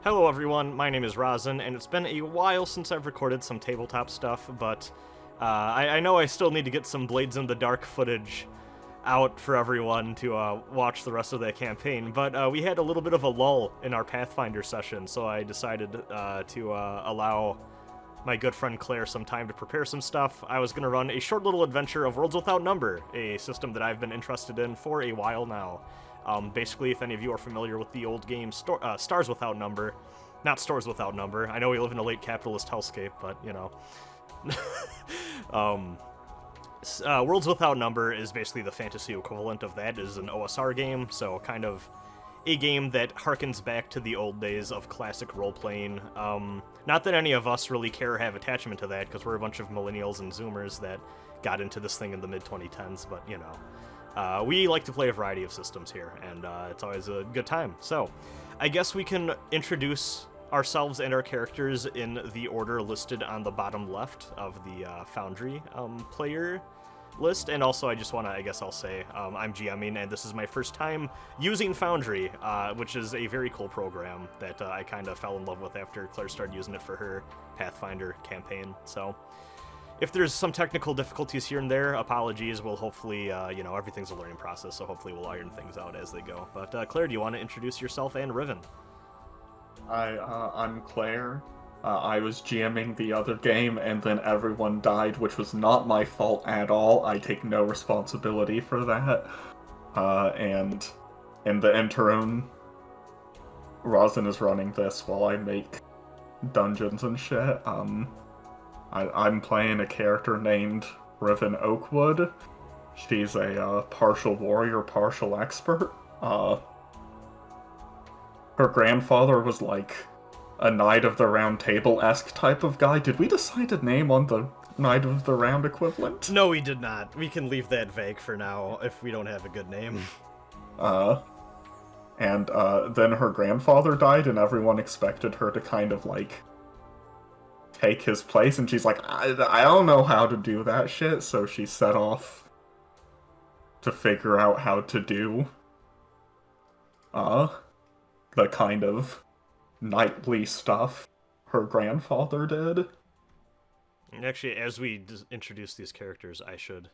Hello everyone, my name is Razin, and it's been a while since I've recorded some tabletop stuff, but I know I still need to get some Blades in the Dark footage out for everyone to watch the rest of that campaign, but we had a little bit of a lull in our Pathfinder session, so I decided to allow my good friend Claire some time to prepare some stuff. I was going to run a short little adventure of Worlds Without Number, a system that I've been interested in for a while now. Basically, if any of you are familiar with the old game Stars Without Number, not Stores Without Number. I know we live in a late capitalist hellscape, but, you know. Worlds Without Number is basically the fantasy equivalent of that. It is an OSR game, so kind of a game that harkens back to the old days of classic role-playing. Not that any of us really care or have attachment to that, because we're a bunch of millennials and zoomers that got into this thing in the mid-2010s, but, you know. We like to play a variety of systems here, and it's always a good time. So, I guess we can introduce ourselves and our characters in the order listed on the bottom left of the Foundry player list. And also, I just want to, I guess I'll say, I'm GMing, and this is my first time using Foundry, which is a very cool program that I kind of fell in love with after Claire started using it for her Pathfinder campaign. So, if there's some technical difficulties here and there, apologies. We'll hopefully, you know, everything's a learning process, so hopefully we'll iron things out as they go. But Claire, do you want to introduce yourself and Riven? I'm Claire. I was GMing the other game, and then everyone died, which was not my fault at all. I take no responsibility for that. And in the interim, Rosin is running this while I make dungeons and shit. I'm playing a character named Riven Oakwood. She's a partial warrior, partial expert. Her grandfather was like a Knight of the Round Table-esque type of guy. Did we decide a name on the Knight of the Round equivalent? No, we did not. We can leave that vague for now if we don't have a good name. And then her grandfather died, and everyone expected her to kind of like take his place, and she's like, I don't know how to do that shit, so she set off to figure out how to do the kind of knightly stuff her grandfather did. And actually, as we introduce these characters, I should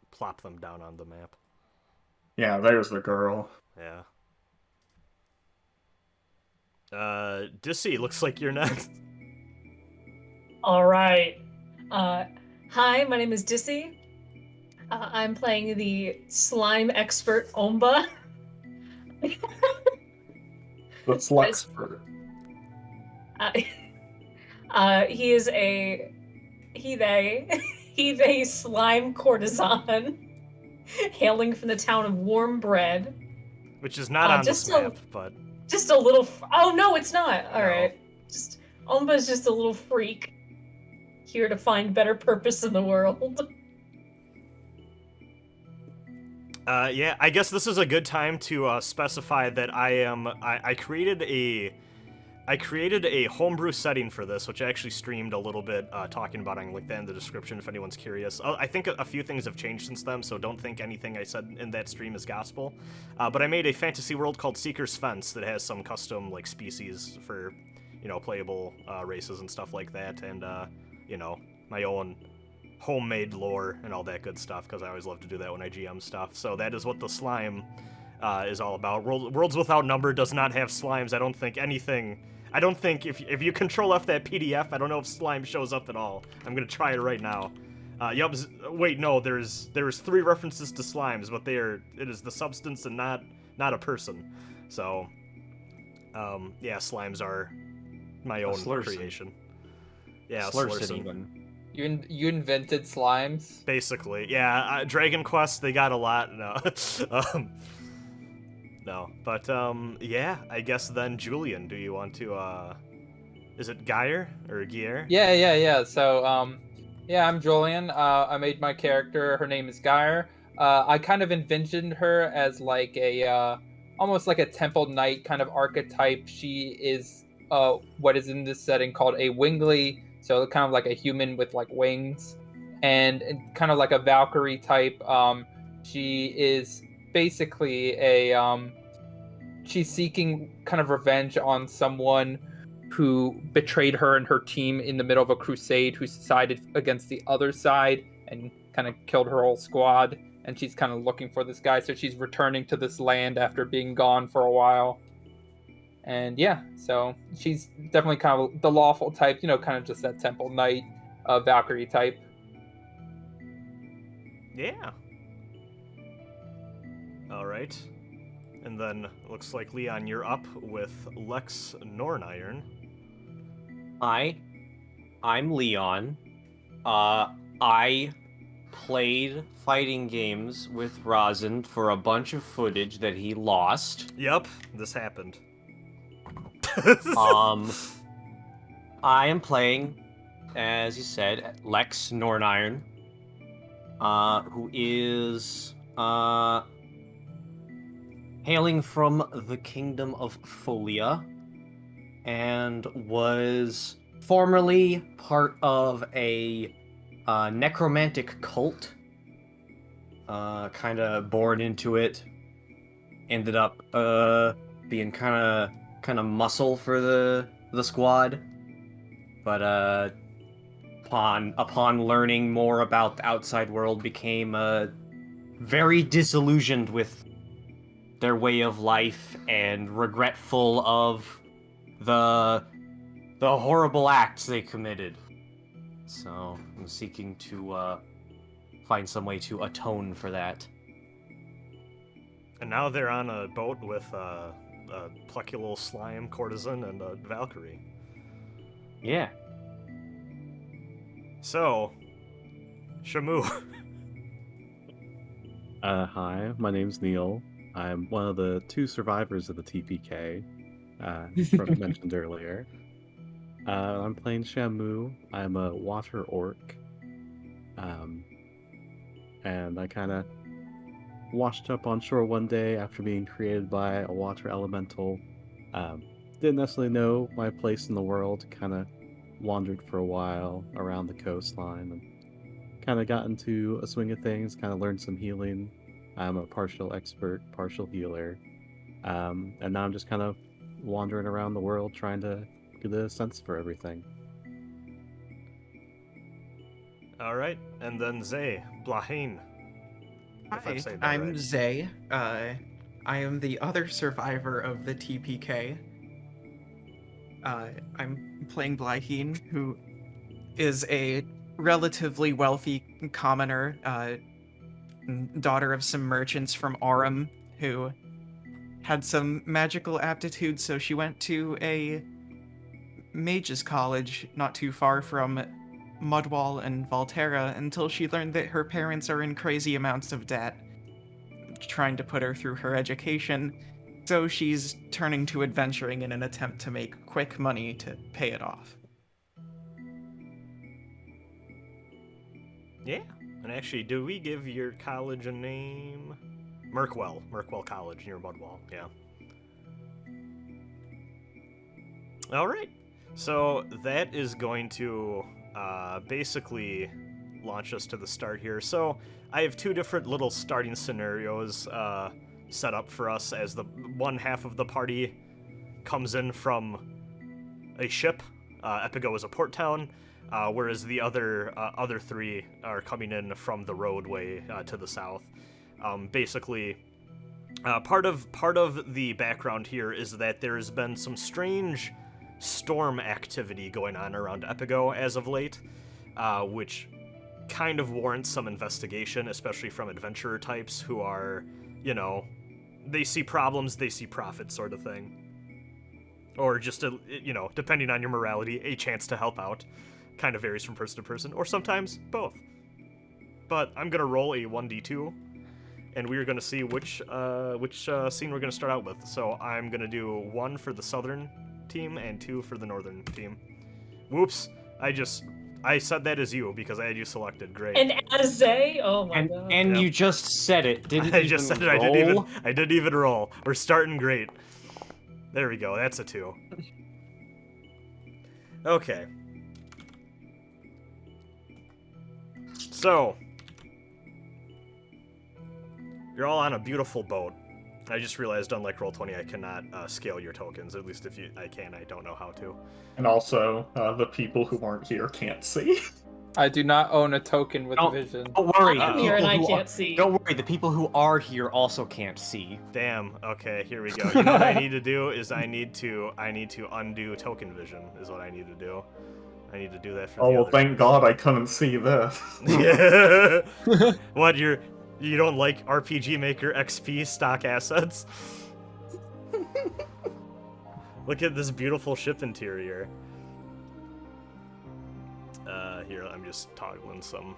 plop them down on the map. Yeah, there's the girl. Yeah. Dissy, looks like you're next. All right. Hi, my name is Dissy. I'm playing the slime expert Omba. The Slexpert. He's a slime courtesan hailing from the town of Warmbread. Which is not on this map, but just a little. Oh no, it's not. All No. right. Omba's just a little freak here to find better purpose in the world. Yeah, I guess this is a good time to specify that I created a homebrew setting for this, which I actually streamed a little bit, talking about it. I can link that in the description if anyone's curious. I think a few things have changed since then, so don't think anything I said in that stream is gospel. But I made a fantasy world called Seeker's Fence that has some custom like species for, you know, playable races and stuff like that, and you know, my own homemade lore and all that good stuff, because I always love to do that when I GM stuff. So that is what the slime is all about. Worlds Without Number does not have slimes. I don't think if you control F that PDF, I don't know if slime shows up at all. I'm gonna try it right now. Wait, no, there's 3 references to slimes, but it is the substance and not a person. So yeah, slimes are my own creation. Yeah, Slurson. You invented slimes? Basically, yeah. Dragon Quest, they got a lot. No, no, but yeah. I guess then, Julian, do you want to? Is it Geyer or Gier? Yeah. So yeah, I'm Julian. I made my character. Her name is Geyer. I kind of envisioned her as like a almost like a temple knight kind of archetype. She is what is in this setting called a wingly. So kind of like a human with like wings, and kind of like a Valkyrie type. She is basically a she's seeking kind of revenge on someone who betrayed her and her team in the middle of a crusade, who sided against the other side and kind of killed her whole squad. And she's kind of looking for this guy, so she's returning to this land after being gone for a while. And yeah, so she's definitely kind of the lawful type, kind of just that temple knight, Valkyrie type. Yeah. All right. And then looks like Leon, you're up with Lex Norniron. Hi, I'm Leon. I played fighting games with Razin for a bunch of footage that he lost. Yep, this happened. I am playing, as you said, Lex Norniron, who is hailing from the kingdom of Folia, and was formerly part of a necromantic cult. Kind of born into it, ended up being kind of muscle for the squad, but upon learning more about the outside world, became very disillusioned with their way of life and regretful of the horrible acts they committed. So I'm seeking to find some way to atone for that. And now they're on a boat with a plucky little slime courtesan and a Valkyrie. Yeah. So, Shamu. Hi, my name's Neil. I'm one of the 2 survivors of the TPK, mentioned earlier. I'm playing Shamu. I'm a water orc. And I kind of washed up on shore one day after being created by a water elemental. Didn't necessarily know my place in the world. Kind of wandered for a while around the coastline and kind of got into a swing of things, kind of learned some healing. I'm a partial expert, partial healer. And now I'm just kind of wandering around the world trying to get a sense for everything. All right, and then Zay, Blahain. Hi, I'm Zay. I am the other survivor of the TPK. I'm playing Blahain, who is a relatively wealthy commoner, daughter of some merchants from Aurum, who had some magical aptitude, so she went to a mage's college not too far from Mudwall and Volterra until she learned that her parents are in crazy amounts of debt, trying to put her through her education, so she's turning to adventuring in an attempt to make quick money to pay it off. Yeah, and actually, do we give your college a name? Merkwell College near Mudwall, yeah. All right, so that is going to basically launch us to the start here. So I have 2 different little starting scenarios set up for us as the one half of the party comes in from a ship. Epigo is a port town, whereas the other 3 are coming in from the roadway to the south. Basically, part of the background here is that there's been some strange storm activity going on around Epigo as of late, which kind of warrants some investigation, especially from adventurer types who are, they see problems, they see profit sort of thing. Or just, depending on your morality, a chance to help out. Kind of varies from person to person, or sometimes both. But I'm going to roll a 1d2, and we're going to see which scene we're going to start out with. So I'm going to do 1 for the southern team and 2 for the northern team. Whoops, I said that as you because I had you selected. Great. And as Zay? Oh my god. And Yep. you just said it, didn't I even just said it. roll? I didn't even roll. We're starting great. There we go. That's a 2. Okay. So, you're all on a beautiful boat. I just realized, unlike Roll20, I cannot scale your tokens. At least if I can, I don't know how to. And also, the people who aren't here can't see. I do not own a token with vision. Don't worry. I'm the here and I people who can't see. Don't worry. The people who are here also can't see. Damn. Okay, here we go. You know what I need to do is I need to undo token vision. Is what I need to do. I need to do that for Oh, the well, others. thank God I couldn't see this. What, you don't like RPG Maker XP stock assets? Look at this beautiful ship interior. Here, I'm just toggling some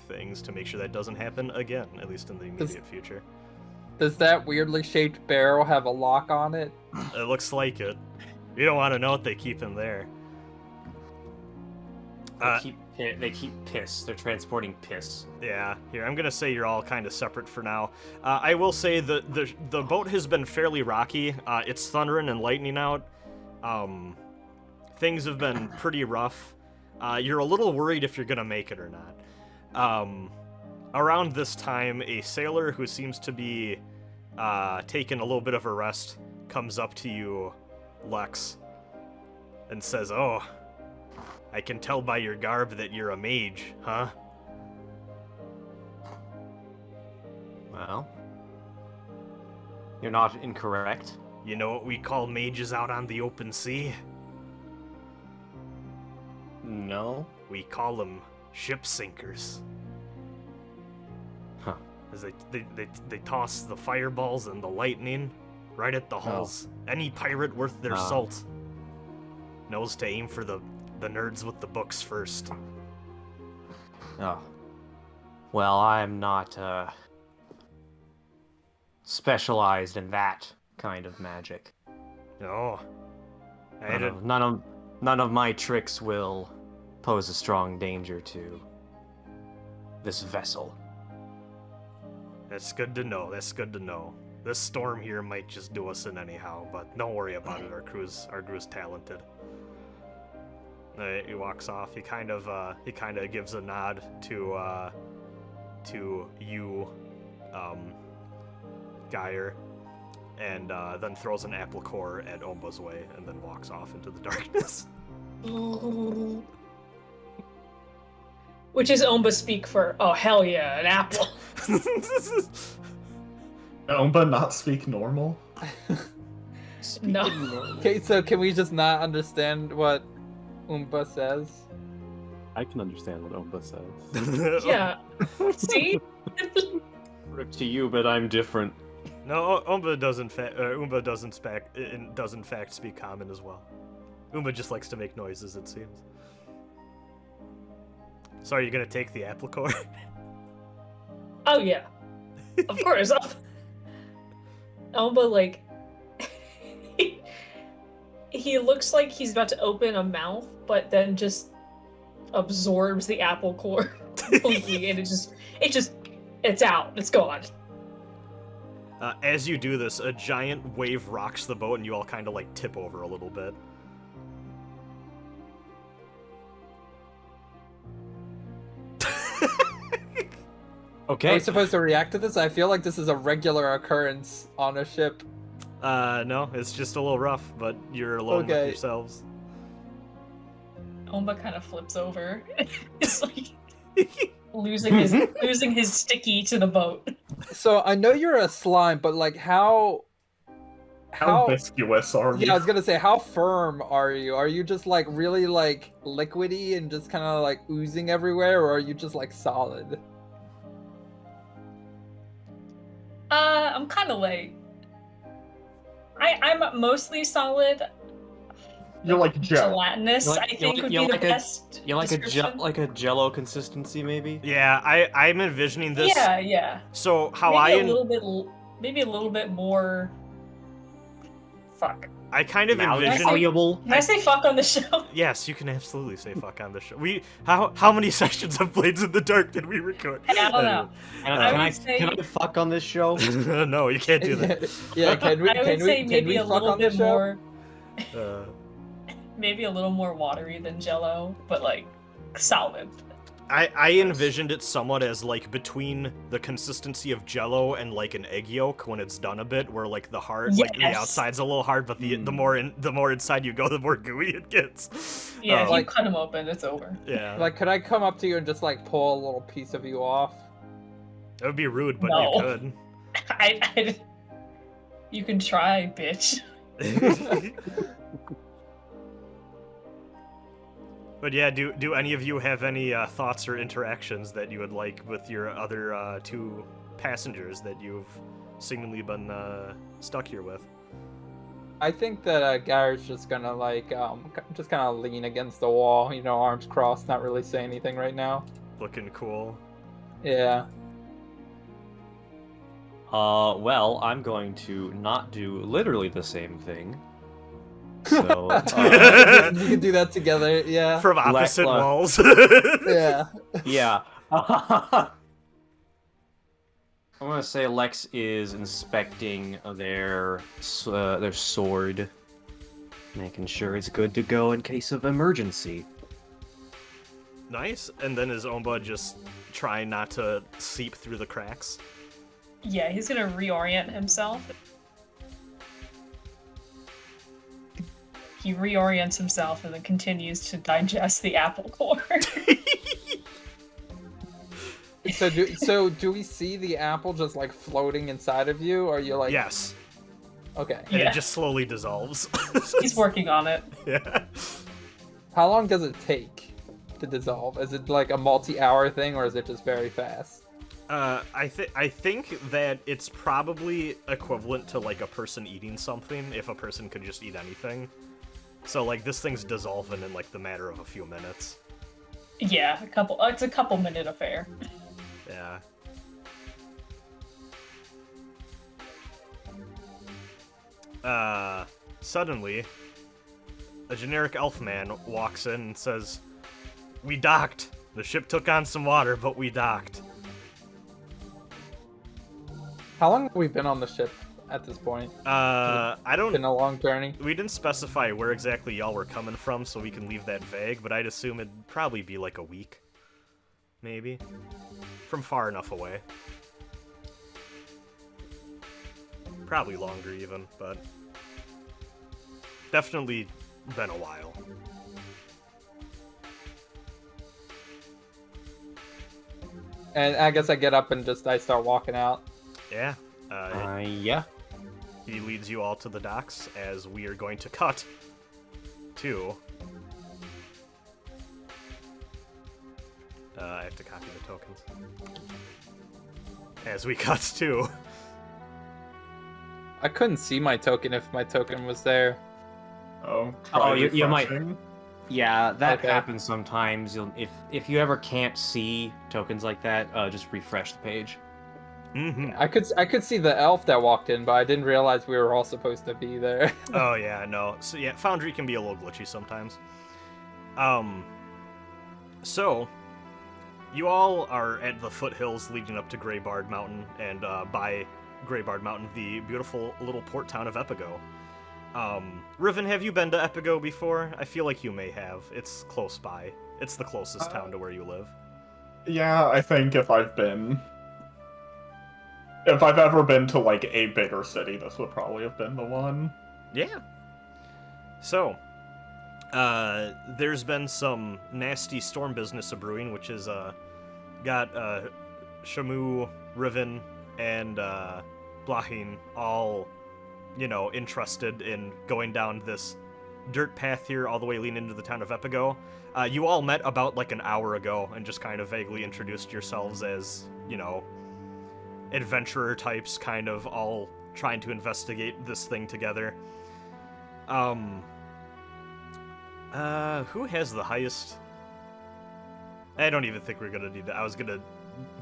things to make sure that doesn't happen again, at least in the immediate future. Does that weirdly shaped barrel have a lock on it? It looks like it. You don't want to know what they keep in there. They keep piss. They're transporting piss. Yeah, here, I'm gonna say you're all kind of separate for now. I will say the boat has been fairly rocky. It's thundering and lightning out. Things have been pretty rough. You're a little worried if you're gonna make it or not. Around this time, a sailor who seems to be taking a little bit of a rest comes up to you, Lex, and says, "Oh, I can tell by your garb that you're a mage, huh?" Well, you're not incorrect. You know what we call mages out on the open sea? No. We call them ship sinkers. Huh. As they toss the fireballs and the lightning right at the hulls. Any pirate worth their salt knows to aim for the nerds with the books first. Oh. Well, I'm not specialized in that kind of magic. No. None of my tricks will pose a strong danger to this vessel. That's good to know. That's good to know. This storm here might just do us in anyhow, but don't worry about it. Our crew's talented. He walks off. He kind of gives a nod to you, Geyer, and then throws an apple core at Omba's way, and then walks off into the darkness. Which is Omba speak for, oh hell yeah, an apple. Omba not speak normal? No. Okay, so can we just not understand what Oompa says? I can understand what Omba says. Yeah. See? Rip to you, but I'm different. No, Oompa does in fact speak common as well. Oompa just likes to make noises, it seems. So are you gonna take the apple core? Oh yeah. Of course. Omba, like, he looks like he's about to open a mouth, but then just absorbs the apple core completely, and it's out. It's gone. As you do this, a giant wave rocks the boat, and you all kind of like tip over a little bit. Okay. Are we supposed to react to this? I feel like this is a regular occurrence on a ship. No, it's just a little rough, but you're alone with yourselves. Omba kind of flips over. It's like losing his sticky to the boat. So I know you're a slime, but like how viscous are you? Yeah, I was gonna say, how firm are you? Are you just like really like liquidy and just kind of like oozing everywhere, or are you just like solid? I'm kind of like I'm mostly solid. You're like gel. Gelatinous, I think would be the best. You're like description. like a Jello consistency, maybe. Yeah, I'm envisioning this. Yeah. So how maybe a little bit more. Fuck. I kind of envision. Malleable. Can I say fuck on the show? Yes, you can absolutely say fuck on the show. How many sessions of Blades in the Dark did we record? I don't know. Can I fuck on this show? No, you can't do that. Yeah, can we? I would say maybe a little bit more. Uh, Maybe a little more watery than Jello, but like solid. I envisioned it somewhat as like between the consistency of Jello and like an egg yolk when it's done a bit, where like the hard, like the Yes. outside's a little hard, but the more inside you go, the more gooey it gets. Yeah, if you Like- cut them open, it's over. Yeah, Like, could I come up to you and just like pull a little piece of you off? that would be rude, but No. you could. You can try, bitch. But yeah, do any of you have any thoughts or interactions that you would like with your other two passengers that you've seemingly been stuck here with? I think that Gyre's just gonna like just kind of lean against the wall, you know, arms crossed, not really say anything right now. Looking cool. Yeah. Well, I'm going to not do literally the same thing. So, We can do that together. Yeah. From opposite Lex- walls. Yeah. yeah. I'm gonna say Lex is inspecting their sword, making sure it's good to go in case of emergency. Nice. And then is Omba just trying not to seep through the cracks? Yeah, he's gonna reorient himself. He reorients himself and then continues to digest the apple core. So do we see the apple just like floating inside of you, or you're like? Yes. Okay. And Yeah. it just slowly dissolves. He's working on it. Yeah. How long does it take to dissolve? Is it like a multi-hour thing, or is it just very fast? I think that it's probably equivalent to like a person eating something, if a person could just eat anything. So like this thing's dissolving in like the matter of a few minutes. Yeah, it's a couple minute affair. Yeah. Suddenly, a generic elf man walks in and says, "We docked. The ship took on some water, but we docked." How long have we been on the ship at this point? I Been don't. a long journey. We didn't specify where exactly y'all were coming from, so we can leave that vague, but I'd assume it'd probably be like a week. Maybe. From far enough away. Probably longer even, but definitely been a while. And I guess I get up and just I start walking out. Yeah. Yeah. He leads you all to the docks as we are going to cut to... I have to copy the tokens. As we cut to... I couldn't see my token if my token was there. Oh, Oh, you might- refreshing. Yeah, that Okay. happens sometimes. If you ever can't see tokens like that, just refresh the page. Mm-hmm. I could see the elf that walked in, but I didn't realize we were all supposed to be there. Oh yeah, no. So yeah, Foundry can be a little glitchy sometimes. So you all are at the foothills leading up to Greybard Mountain, and by Greybard Mountain, the beautiful little port town of Epigo. Riven, have you been to Epigo before? I feel like you may have. It's close by. It's the closest town to where you live. Yeah, I think if I've ever been to like a bigger city, this would probably have been the one. Yeah. So, there's been some nasty storm business a brewing, which is got Shamu, Riven, and Blahin all, interested in going down this dirt path here all the way leading into the town of Epigo. You all met about like an hour ago and just kind of vaguely introduced yourselves as, adventurer types, kind of all trying to investigate this thing together. Who has the highest? I don't even think we're gonna need that. I was gonna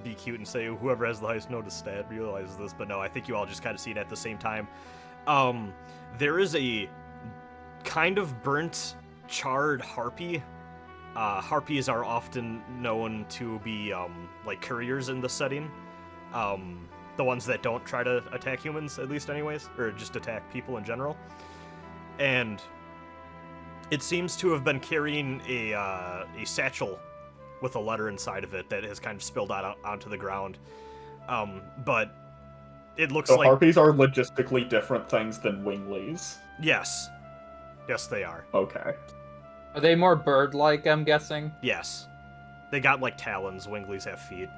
be cute and say whoever has the highest notice stat realizes this, but no, I think you all just kind of see it at the same time. There is a kind of burnt, charred harpy. Harpies are often known to be, like couriers in the setting. The ones that don't try to attack humans, at least anyways, or just attack people in general. And it seems to have been carrying a satchel with a letter inside of it that has kind of spilled out onto the ground. But it looks So like harpies are logistically different things than winglies. yes, they are. Okay. Are they more bird-like, I'm guessing? Yes, they got like talons. Winglies have feet.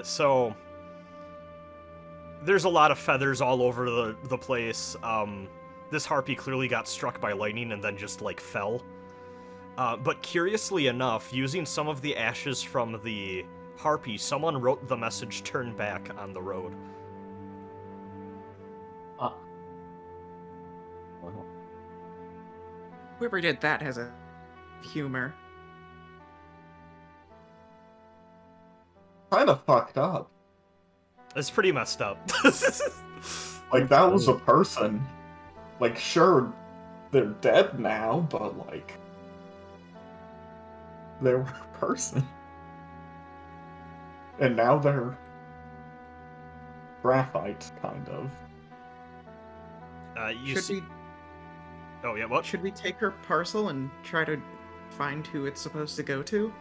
So there's a lot of feathers all over the place. This harpy clearly got struck by lightning and then just like fell. But curiously enough, using some of the ashes from the harpy, someone wrote the message "Turn back" on the road. Wow. Whoever did that has a humor. Kind of fucked up. It's pretty messed up. Like, that was a person. Like, sure, they're dead now, but, like, they were a person. And now they're graphite, kind of. Oh yeah, what? Should we take her parcel and try to find who it's supposed to go to?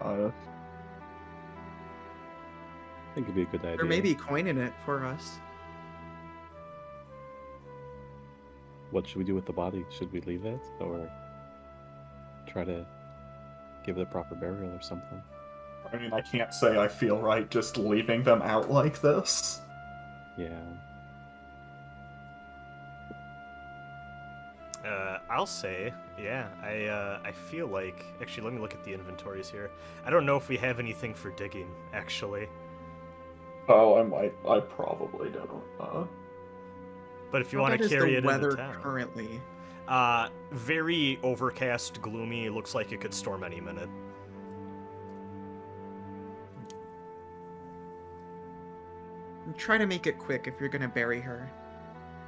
Uh, I think it'd be a good idea. There may be coin in it for us. What should we do with the body? Should we leave it, or try to give it a proper burial or something? I mean, I can't say I feel right just leaving them out like this. Yeah. I'll say, yeah, I feel like... Actually, let me look at the inventories here. I don't know if we have anything for digging, actually. Oh, I probably don't. But if you How want bad to is carry the it weather into town... currently? Very overcast, gloomy. It looks like it could storm any minute. Try to make it quick if you're gonna bury her.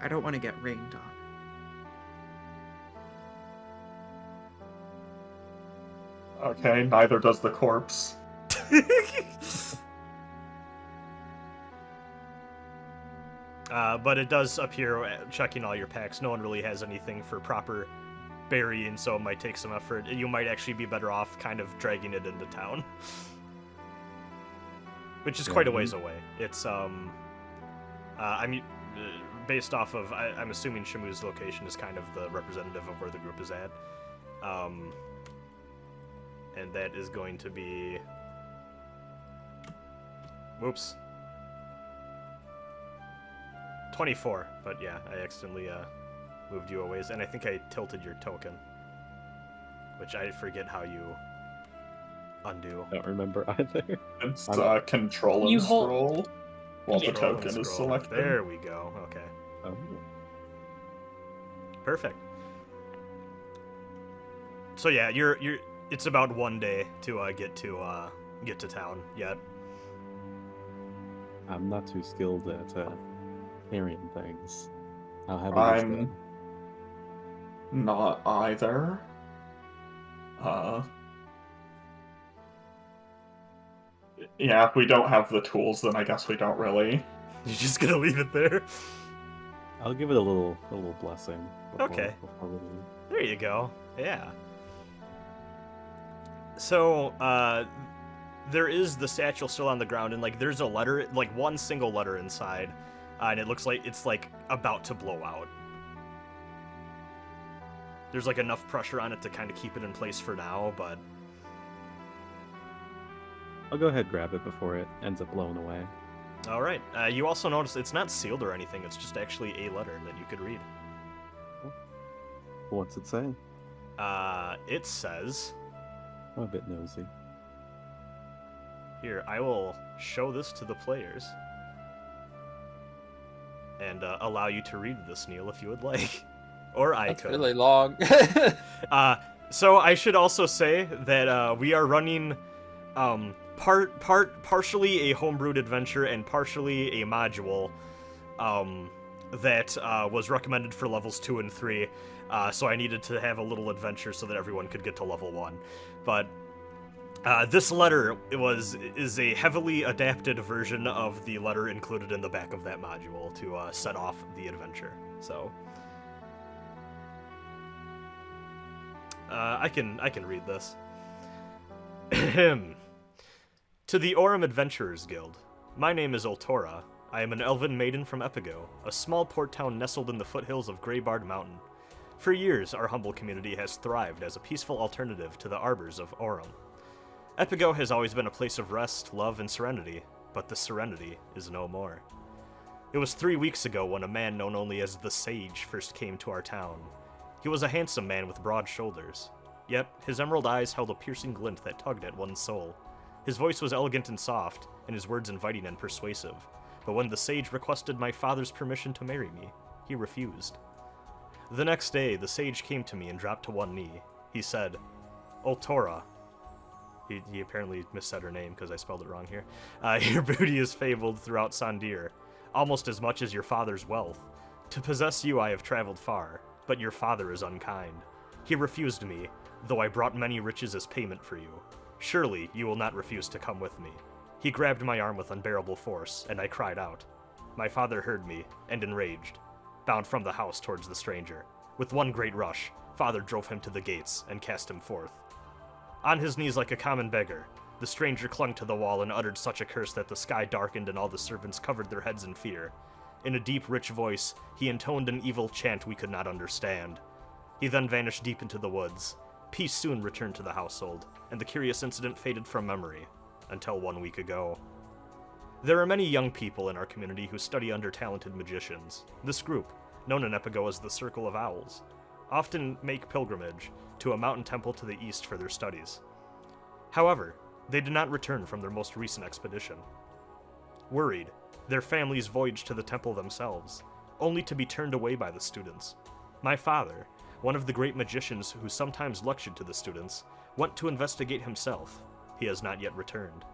I don't want to get rained on. Okay, neither does the corpse. But it does appear, checking all your packs, no one really has anything for proper burying, so it might take some effort. You might actually be better off kind of dragging it into town. Which is quite a ways away. It's, I mean, based off of, I'm assuming Shamu's location is kind of the representative of where the group is at. And that is going to be... Whoops. 24, but yeah, I accidentally moved you a ways, and I think I tilted your token, which I forget how you undo. I don't remember either. It's I'm- control and You hold- scroll while the Scroll and token is scroll. selected. There we go. Okay, Oh. perfect. So yeah, you're. It's about 1 day to get to town yet. I'm not too skilled at carrying things. How heavy is I'm that? not either. Yeah, if we don't have the tools, then I guess we don't really. You're just gonna leave it there. I'll give it a little blessing. Okay. Before we leave. There you go. Yeah. So, there is the satchel still on the ground, and, like, there's a letter, like, one single letter inside, and it looks like it's, like, about to blow out. There's, like, enough pressure on it to kind of keep it in place for now, but... I'll go ahead and grab it before it ends up blowing away. Alright. You also notice it's not sealed or anything, it's just actually a letter that you could read. What's it say? It says... I'm a bit nosy. Here, I will show this to the players. And allow you to read this, Neil, if you would like. Or I That's could. really long. So I should also say that we are running partially a homebrewed adventure and partially a module that was recommended for levels 2 and 3. So I needed to have a little adventure so that everyone could get to level 1. But this letter is a heavily adapted version of the letter included in the back of that module to set off the adventure. So I can read this. Ahem. To the Aurum Adventurers Guild. My name is Oltora. I am an elven maiden from Epigo, a small port town nestled in the foothills of Greybard Mountain. For years, our humble community has thrived as a peaceful alternative to the arbors of Aurum. Epigo has always been a place of rest, love, and serenity, but the serenity is no more. It was 3 weeks ago when a man known only as the Sage first came to our town. He was a handsome man with broad shoulders, yet his emerald eyes held a piercing glint that tugged at one's soul. His voice was elegant and soft, and his words inviting and persuasive, but when the Sage requested my father's permission to marry me, he refused. The next day, the Sage came to me and dropped to one knee. He said, Oltora. He apparently missaid her name because I spelled it wrong here. Your booty is fabled throughout Sandir, almost as much as your father's wealth. To possess you I have traveled far, but your father is unkind. He refused me, though I brought many riches as payment for you. Surely you will not refuse to come with me. He grabbed my arm with unbearable force, and I cried out. My father heard me, and enraged, bound from the house towards the stranger. With one great rush, father drove him to the gates and cast him forth. On his knees like a common beggar, the stranger clung to the wall and uttered such a curse that the sky darkened and all the servants covered their heads in fear. In a deep, rich voice, he intoned an evil chant we could not understand. He then vanished deep into the woods. Peace soon returned to the household, and the curious incident faded from memory, until 1 week ago. There are many young people in our community who study under talented magicians. This group, known in Epigo as the Circle of Owls, often make pilgrimage to a mountain temple to the east for their studies. However, they did not return from their most recent expedition. Worried, their families voyaged to the temple themselves, only to be turned away by the students. My father, one of the great magicians who sometimes lectured to the students, went to investigate himself. He has not yet returned.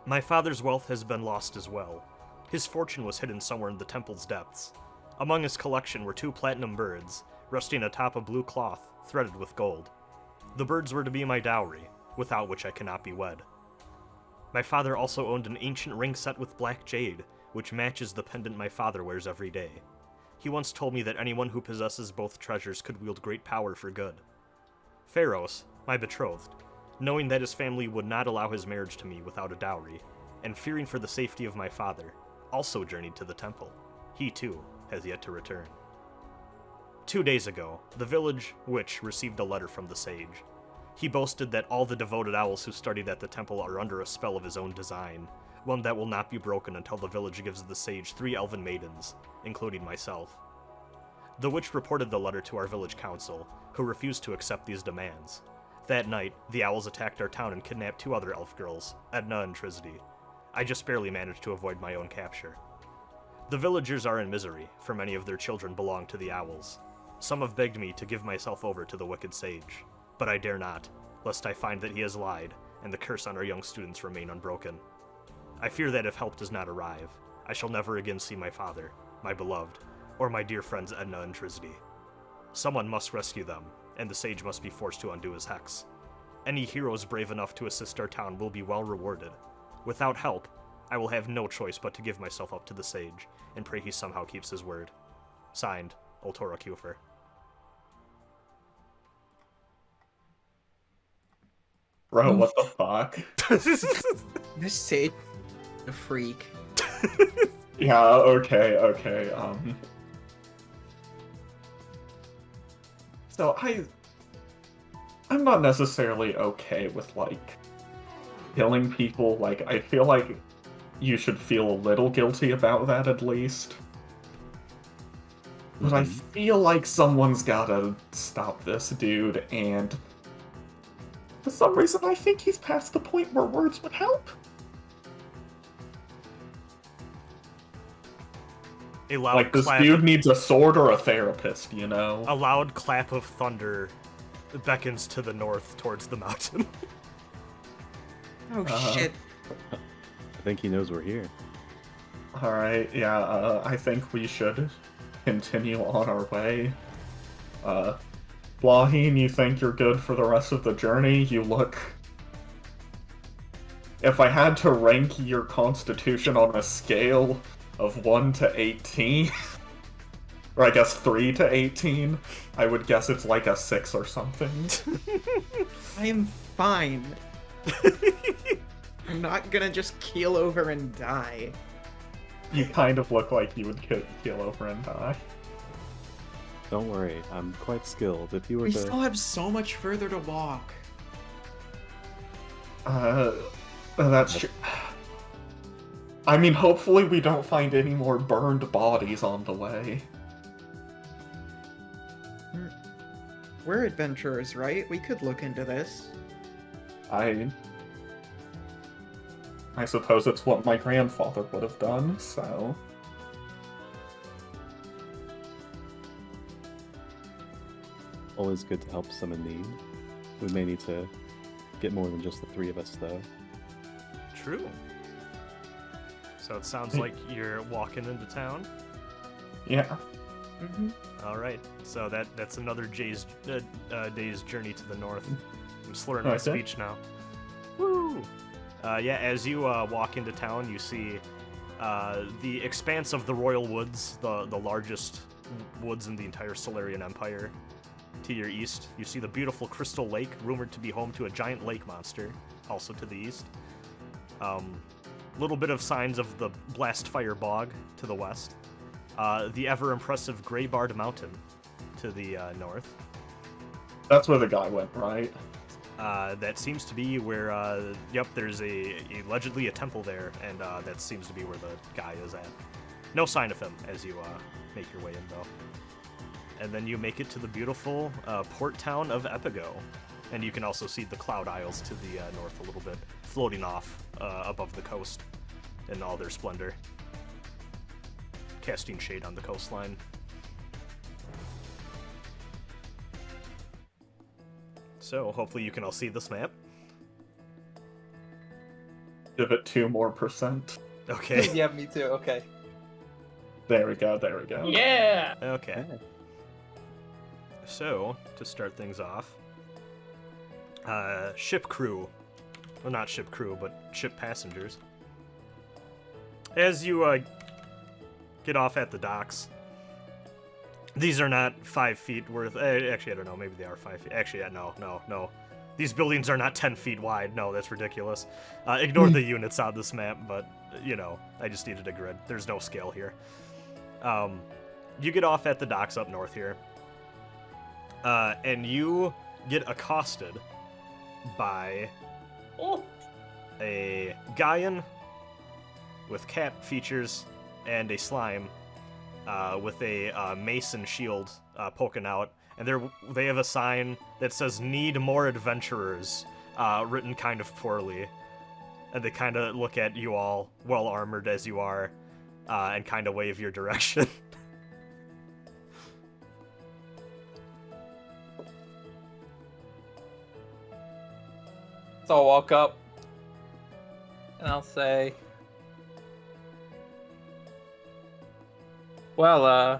My father's wealth has been lost as well. His fortune was hidden somewhere in the temple's depths. Among his collection were 2 platinum birds, resting atop a blue cloth threaded with gold. The birds were to be my dowry, without which I cannot be wed. My father also owned an ancient ring set with black jade, which matches the pendant my father wears every day. He once told me that anyone who possesses both treasures could wield great power for good. Pharos, my betrothed, knowing that his family would not allow his marriage to me without a dowry, and fearing for the safety of my father, also journeyed to the temple. He, too, has yet to return. 2 days ago, the village witch received a letter from the sage. He boasted that all the devoted owls who studied at the temple are under a spell of his own design, one that will not be broken until the village gives the sage 3 elven maidens, including myself. The witch reported the letter to our village council, who refused to accept these demands. That night, the owls attacked our town and kidnapped 2 other elf girls, Edna and Trisdy. I just barely managed to avoid my own capture. The villagers are in misery, for many of their children belong to the owls. Some have begged me to give myself over to the wicked sage, but I dare not, lest I find that he has lied, and the curse on our young students remain unbroken. I fear that if help does not arrive, I shall never again see my father, my beloved, or my dear friends Edna and Trisdy. Someone must rescue them, and the sage must be forced to undo his hex. Any heroes brave enough to assist our town will be well rewarded. Without help, I will have no choice but to give myself up to the sage, and pray he somehow keeps his word. Signed, Oltora Kufer. Bro, what the fuck? This sage, a freak. Yeah, okay. So I'm not necessarily okay with, like, killing people. Like, I feel like you should feel a little guilty about that at least. But I feel like someone's gotta stop this dude, and for some reason I think he's past the point where words would help. A loud Like, this clap, dude needs a sword or a therapist, you know? a loud clap of thunder beckons to the north towards the mountain. Oh shit. I think he knows we're here. Alright, yeah, I think we should continue on our way. Blaheen, you think you're good for the rest of the journey? You look... If I had to rank your constitution on a scale of 1 to 18, Or I guess 3 to 18. I would guess it's like a 6 or something. I am fine. I'm not gonna just keel over and die. You kind of look like you would keel over and die. Don't worry, I'm quite skilled. If you were We to... still have so much further to walk. That's true. I mean, hopefully we don't find any more burned bodies on the way. We're adventurers, right? We could look into this. I suppose it's what my grandfather would have done, so... Always good to help some in need. We may need to get more than just the 3 of us, though. True. So it sounds like you're walking into town. Yeah. Mm-hmm. All right. So that's another day's journey to the north. I'm slurring my Okay. speech now. Woo! Yeah, as you walk into town, you see the expanse of the Royal Woods, the largest woods in the entire Solarian Empire. To your east, you see the beautiful Crystal Lake, rumored to be home to a giant lake monster, also to the east. Little bit of signs of the Blastfire Bog to the west. The ever-impressive Greybarred Mountain to the north. That's where the guy went, right? That seems to be where, yep, there's allegedly a temple there, and that seems to be where the guy is at. No sign of him as you make your way in, though. And then you make it to the beautiful port town of Epigo. And you can also see the Cloud Isles to the north a little bit, floating off above the coast in all their splendor, casting shade on the coastline. So, hopefully you can all see this map. Give it 2 more %. Okay. Yeah, me too. Okay. There we go, there we go. Yeah. Okay. So, to start things off, ship crew. Well, not ship crew, but ship passengers. As you get off at the docks, these are not 5 feet worth. Actually, I don't know. Maybe they are 5 feet. Actually, no. These buildings are not 10 feet wide. No, that's ridiculous. Ignore the units on this map, but, you know, I just needed a grid. There's no scale here. You get off at the docks up north here, and you get accosted by Oh, a Gaian with cat features and a slime with a mason shield poking out, and they have a sign that says "Need more adventurers," written kind of poorly, and they kind of look at you all, well armored as you are, and kind of wave your direction. So I'll walk up and I'll say, well, I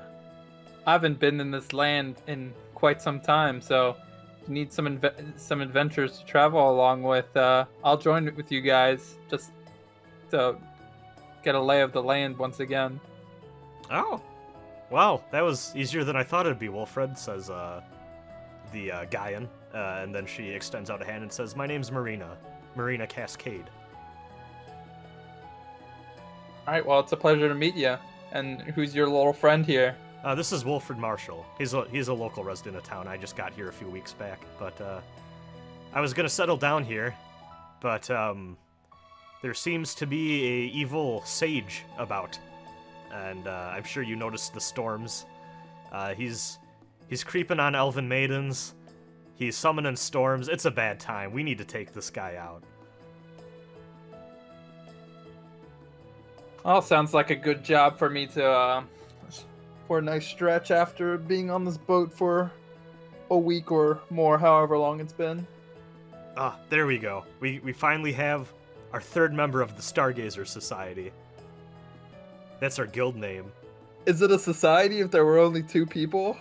haven't been in this land in quite some time, so you need some adventures to travel along with. I'll join with you guys just to get a lay of the land once again. Oh, wow, that was easier than I thought it'd be, Wilfred, says the Gaian, and then she extends out a hand and says, "My name's Marina Cascade." All right, well, it's a pleasure to meet you. And who's your little friend here? This is Wilfred Marshall. He's a local resident of town. I just got here a few weeks back, but I was gonna settle down here, but there seems to be a evil sage about, and I'm sure you noticed the storms. He's creeping on elven maidens. He's summoning storms. It's a bad time. We need to take this guy out. Well, sounds like a good job for me to, for a nice stretch after being on this boat for a week or more, however long it's been. Ah, there we go. We finally have our third member of the Stargazer Society. That's our guild name. Is it a society if there were only 2 people?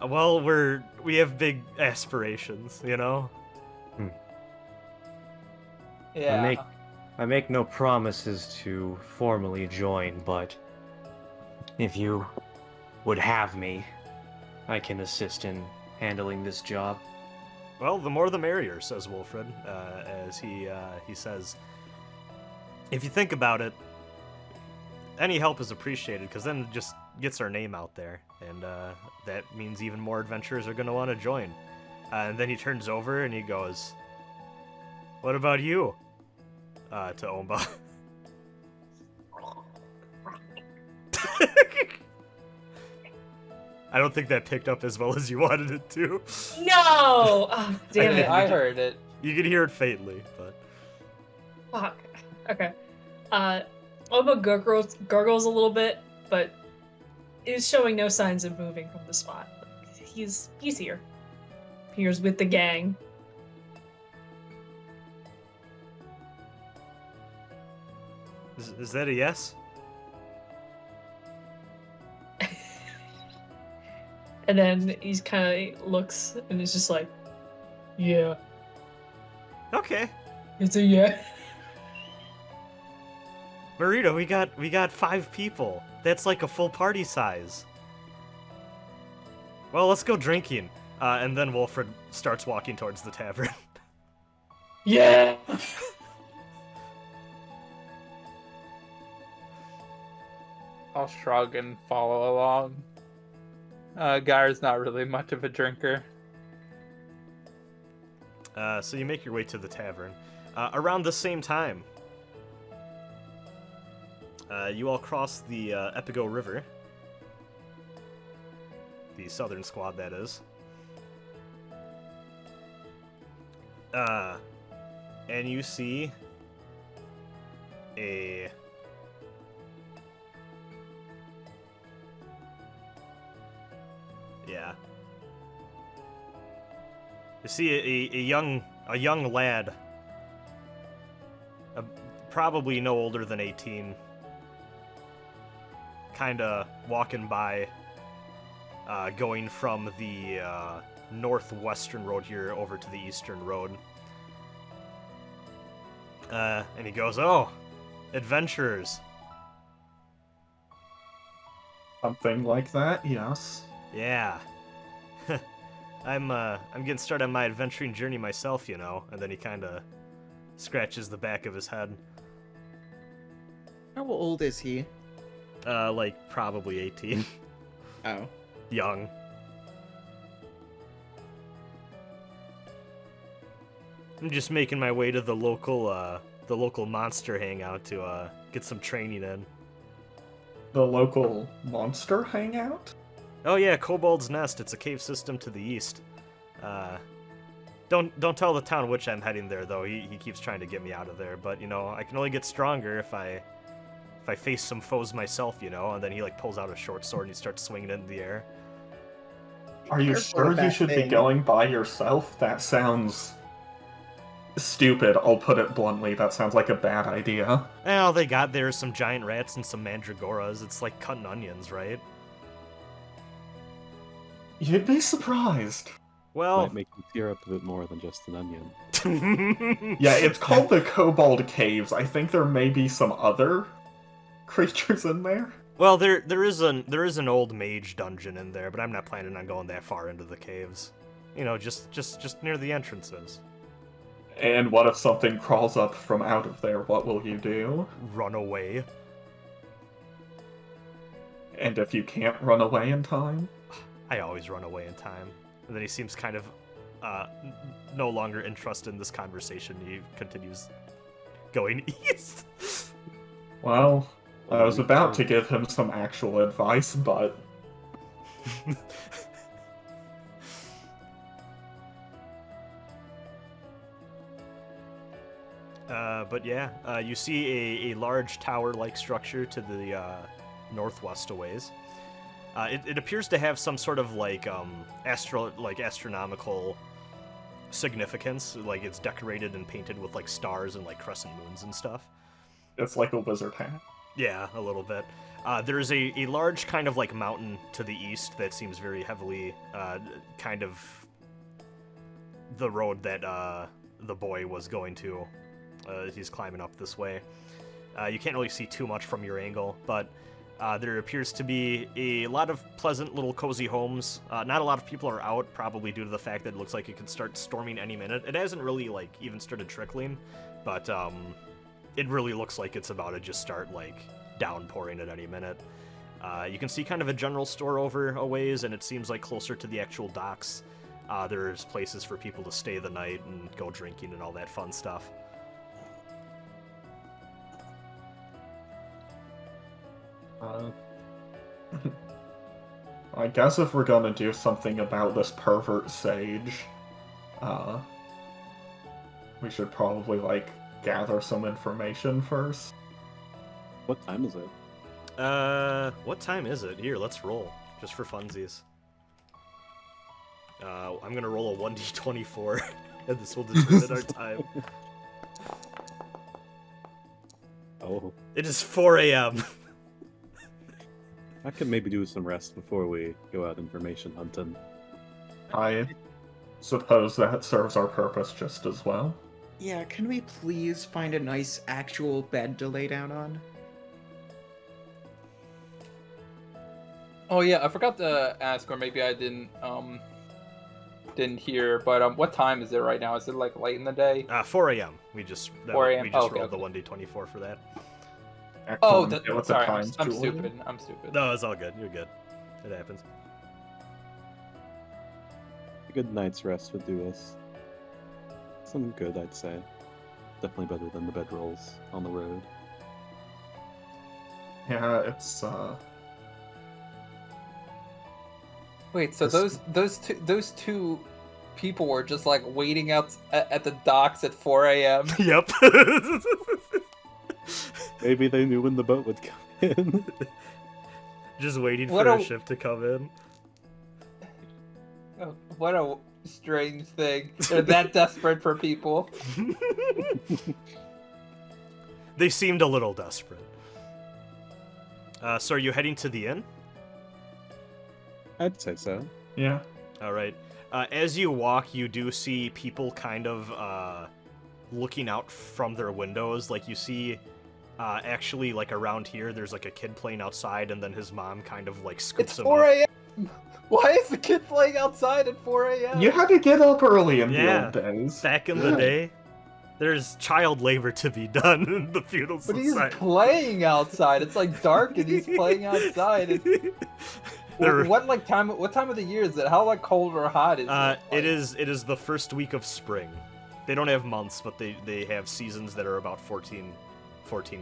Well, we have big aspirations, you know? Yeah. I make no promises to formally join, but if you would have me, I can assist in handling this job. Well, the more the merrier, says Wilfred, as he says, if you think about it, any help is appreciated, because then it just gets our name out there, and that means even more adventurers are going to want to join. And then he turns over and he goes, what about you? To Omba. I don't think that picked up as well as you wanted it to. No! Oh, damn it. I heard it. You can hear it faintly, but... Fuck. Okay. Omba gurgles a little bit, but is showing no signs of moving from the spot. He's here. Here's with the gang. Is that a yes? And then he's kind of looks and is just like, yeah. Okay. It's a yeah. Marita, we got 5 people. That's like a full party size. Well, let's go drinking. And then Wilfred starts walking towards the tavern. Yeah. I'll shrug and follow along. Guyer's not really much of a drinker. So you make your way to the tavern. Around the same time, you all cross the Epigo River. The southern squad, that is. And you see a... Yeah. You see a young lad, probably no older than 18, kinda walking by, going from the northwestern road here over to the eastern road. And he goes, "Oh, adventurers." Something like that, yes. Yeah. I'm getting started on my adventuring journey myself, you know. And then he kind of scratches the back of his head. How old is he? Like probably 18. Oh. Young. I'm just making my way to the local monster hangout to get some training in. The local monster hangout? Oh yeah, Kobold's Nest. It's a cave system to the east. Don't tell the town which I'm heading there, though. He keeps trying to get me out of there. But, you know, I can only get stronger if I face some foes myself, you know. And then he, like, pulls out a short sword and he starts swinging it in the air. Are you Careful sure with you that should be thing. going by yourself? That sounds stupid, I'll put it bluntly. That sounds like a bad idea. Well, they got there some giant rats and some mandragoras. It's like cutting onions, right? You'd be surprised. Well, Might make you tear up a bit more than just an onion. Yeah, it's called the Kobold Caves. I think there may be some other creatures in there. well, there is an old mage dungeon in there, but I'm not planning on going that far into the caves. You know, just near the entrances. And what if something crawls up from out of there? What will you do? Run away. And if you can't run away in time? I always run away in time. And then he seems kind of no longer interested in this conversation. He continues going east. Well, I was about to give him some actual advice, but... But yeah, you see a large tower-like structure to the northwest a ways. It appears to have some sort of like astronomical significance. Like it's decorated and painted with like stars and like crescent moons and stuff. It's like a wizard hat. Yeah, a little bit. There's a large kind of like mountain to the east that seems very heavily kind of the road that the boy was going to. He's climbing up this way. You can't really see too much from your angle, but There appears to be a lot of pleasant little cozy homes. Not a lot of people are out, probably due to the fact that it looks like it could start storming any minute. It hasn't really, like, even started trickling, but it really looks like it's about to just start, like, downpouring at any minute. You can see kind of a general store over a ways, and it seems like closer to the actual docks. There's places for people to stay the night and go drinking and all that fun stuff. I guess if we're gonna do something about this pervert sage, we should probably, like, gather some information first. What time is it? What time is it? Here, let's roll, just for funsies. I'm gonna roll a 1d24, and this will determine our time. Oh, It is 4 a.m. I could maybe do some rest before we go out information hunting. I suppose that serves our purpose just as well. Yeah, can we please find a nice actual bed to lay down on? Oh yeah, I forgot to ask, or maybe I didn't hear. But what time is it right now? Is it like late in the day? 4 a.m. We just 4 a.m. We just Okay, rolled okay. the 1d24 for that. Oh, Excellent. Yeah, what's the sorry, time, I'm Julian? stupid. I'm stupid. No, it's all good. You're good. It happens. A good night's rest would do us some good, I'd say. Definitely better than the bedrolls on the road. Yeah, it's Wait, so This- those two people were just like waiting out at the docks at 4 a.m. Yep. Maybe they knew when the boat would come in. Just waiting What for a a- ship to come in. Oh, what a strange thing. They're that desperate for people. They seemed a little desperate. So are you heading to the inn? I'd say so. yeah. All right. As you walk, you do see people kind of looking out from their windows. Like you see, actually, like around here, there's like a kid playing outside, and then his mom kind of like scoops It's him 4 up. a.m. Why is the kid playing outside at 4 a.m.? You had to get up early in the Yeah. old days. Back in the day, there's child labor to be done in the feudal But he's society. playing outside. It's like dark and he's playing outside. There- What time of the year is it? How like cold or hot is it? It is the first week of spring. They don't have months, but they have seasons that are about 14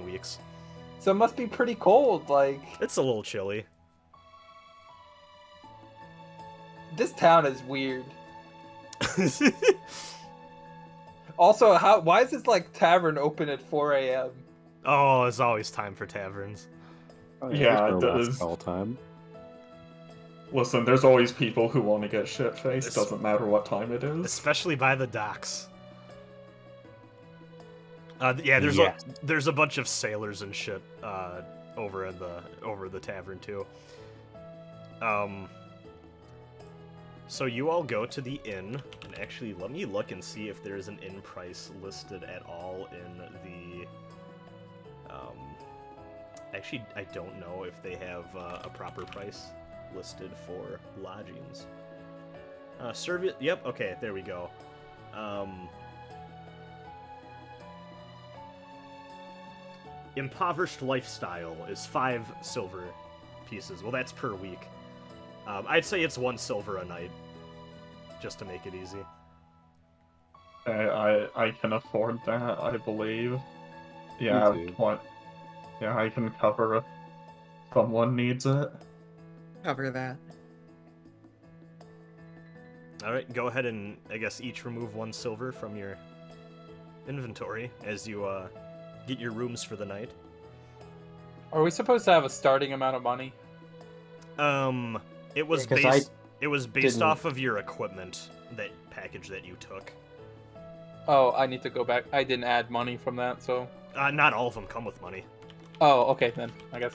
weeks. So it must be pretty cold. Like It's a little chilly. this town is weird. Also, why is this like tavern open at 4 a.m.? Oh, it's always time for taverns. Oh, Yeah, there's it no last does. call time. Listen, there's always people who want to get shit-faced, It's- doesn't matter what time it is. Especially by the docks. Yeah, Yeah. there's a bunch of sailors and shit over the tavern too. So you all go to the inn, and actually let me look and see if there's an inn price listed at all in the. Actually, I don't know if they have a proper price listed for lodgings. Service. Yep. Okay. There we go. Impoverished lifestyle is 5 silver pieces. Well, that's per week. I'd say it's 1 silver a night, just to make it easy. I can afford that, I believe. Yeah, Me too. what? Yeah, I can cover if someone needs it. Cover that. All right, go ahead and I guess each remove 1 silver from your inventory as you get your rooms for the night. Are we supposed to have a starting amount of money? It was Yeah, 'cause based. It was based didn't- off of your equipment, that package that you took. Oh, I need to go back. I didn't add money from that, so. Not all of them come with money, Oh, okay then. I guess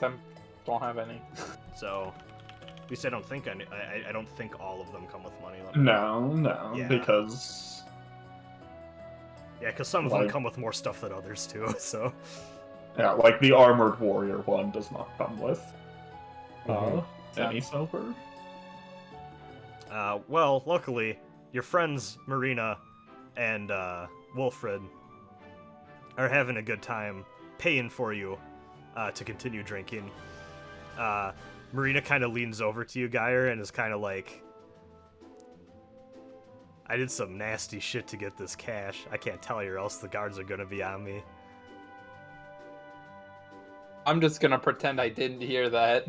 don't have any. so at least I don't think I don't think all of them come with money. Let me- No, Yeah. because Yeah, because some of them Like- come with more stuff than others too. So yeah, like the armored warrior one does not come with Any sober? Well, luckily, your friends Marina and Wilfred are having a good time paying for you to continue drinking. Marina kind of leans over to you, Geyer, and is kind of like, I did some nasty shit to get this cash. I can't tell you or else the guards are gonna be on me. I'm just gonna pretend I didn't hear that.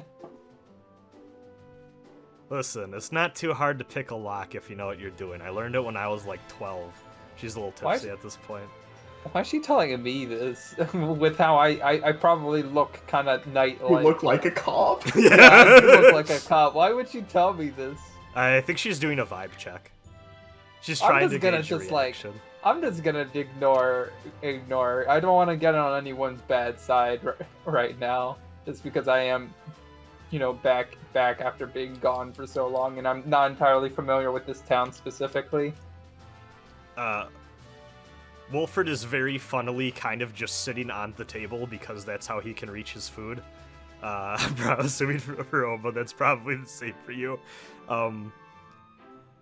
Listen, it's not too hard to pick a lock if you know what you're doing. I learned it when I was like 12. She's a little tipsy at this point. Why is she telling me this? With how I probably look kind of You look like a cop? Yeah, I do look like a cop. Why would she tell me this? I think she's doing a vibe check. She's trying to gauge your reaction. I'm just gonna ignore. I don't want to get on anyone's bad side right now, just because I am, back after being gone for so long, and I'm not entirely familiar with this town specifically. Wolford is very funnily kind of just sitting on the table because that's how he can reach his food. I'm assuming for Oma, that's probably the same for you.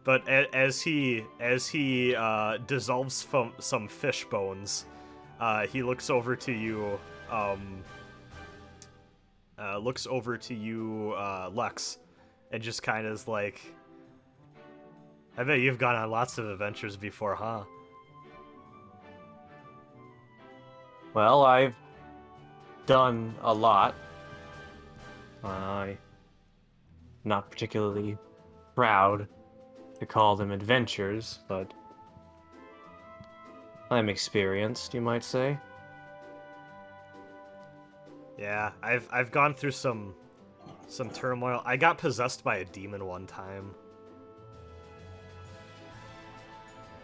But as he dissolves some fish bones, he looks over to you. Lex, and just kind of is like, "I bet you've gone on lots of adventures before, huh?" Well, I've done a lot. I'm not particularly proud to call them adventures, but I'm experienced, you might say. Yeah, I've gone through some turmoil. I got possessed by a demon one time.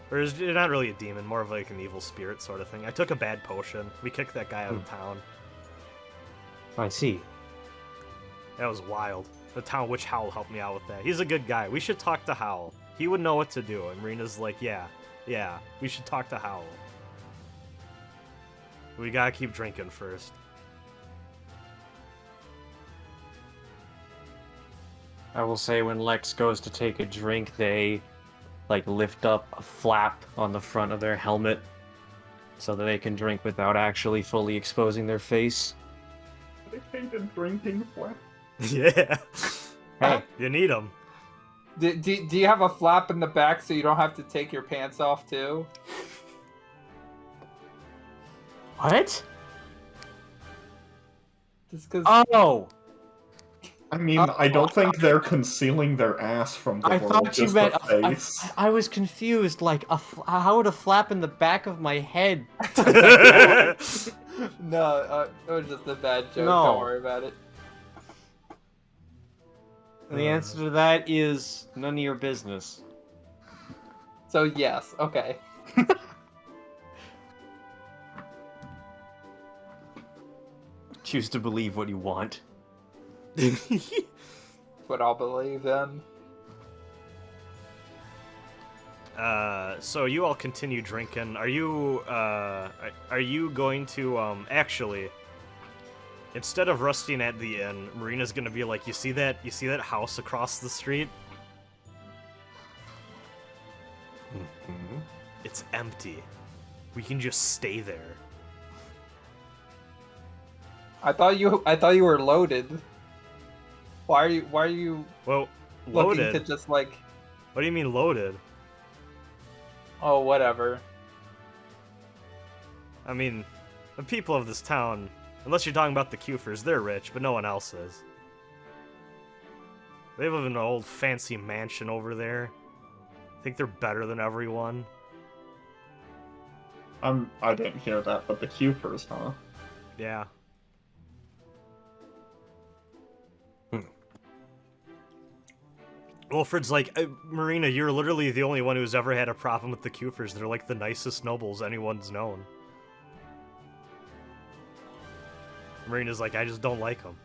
Or it's not really a demon, more of like an evil spirit sort of thing. I took a bad potion. We kicked that guy out of town. I see. That was wild. The town witch Howl helped me out with that. He's a good guy. We should talk to Howl. He would know what to do. And Marina's like, yeah, we should talk to Howl. We gotta keep drinking first. I will say when Lex goes to take a drink, they lift up a flap on the front of their helmet so that they can drink without actually fully exposing their face. They paid a drinking flap. Yeah. Hey, you need them. Do you have a flap in the back so you don't have to take your pants off too? what? Just because. Oh! I mean, I don't think they're concealing their ass from the I world, thought you just meant. the face. I was confused. How would a flap in the back of my head? No, it was just a bad joke. No. Don't worry about it. The answer to that is none of your business. So yes, okay. Choose to believe what you want. But I'll believe then. So you all continue drinking. Are you going to, actually, instead of resting at the inn, Marina's gonna be like, you see that house across the street? Mm-hmm. It's empty. We can just stay there. I thought you were loaded. Why are you Well, looking loaded? to just like... What do you mean loaded? Oh, whatever. I mean, the people of this town, unless you're talking about the Kufers, they're rich, but no one else is. They live in an old fancy mansion over there. I think they're better than everyone. I didn't hear that, but the Cupers, huh? Yeah. Wilfred's like, Marina, you're literally the only one who's ever had a problem with the Kufers. They're like the nicest nobles anyone's known. Marina's like, I just don't like them.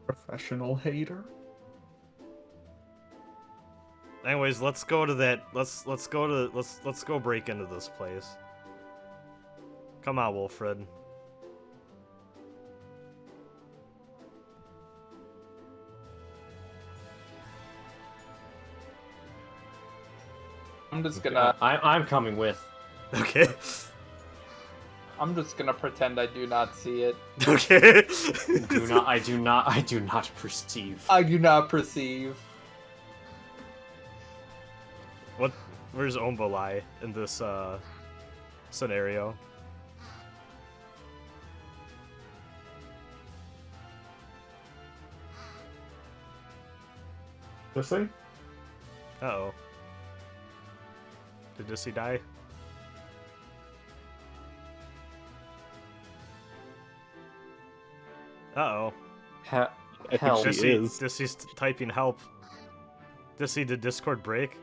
Professional hater? Anyways, let's go break into this place. Come on, Wilfred. I'm just gonna. I'm coming with. Okay. I'm just gonna pretend I do not see it. Okay. I do not perceive. I do not perceive. Where's Omba lie in this scenario? Dissy? Uh-oh. Did Dissy die? Uh-oh. I think Hell. she is. Dissy's typing help. Dissy, did Discord break?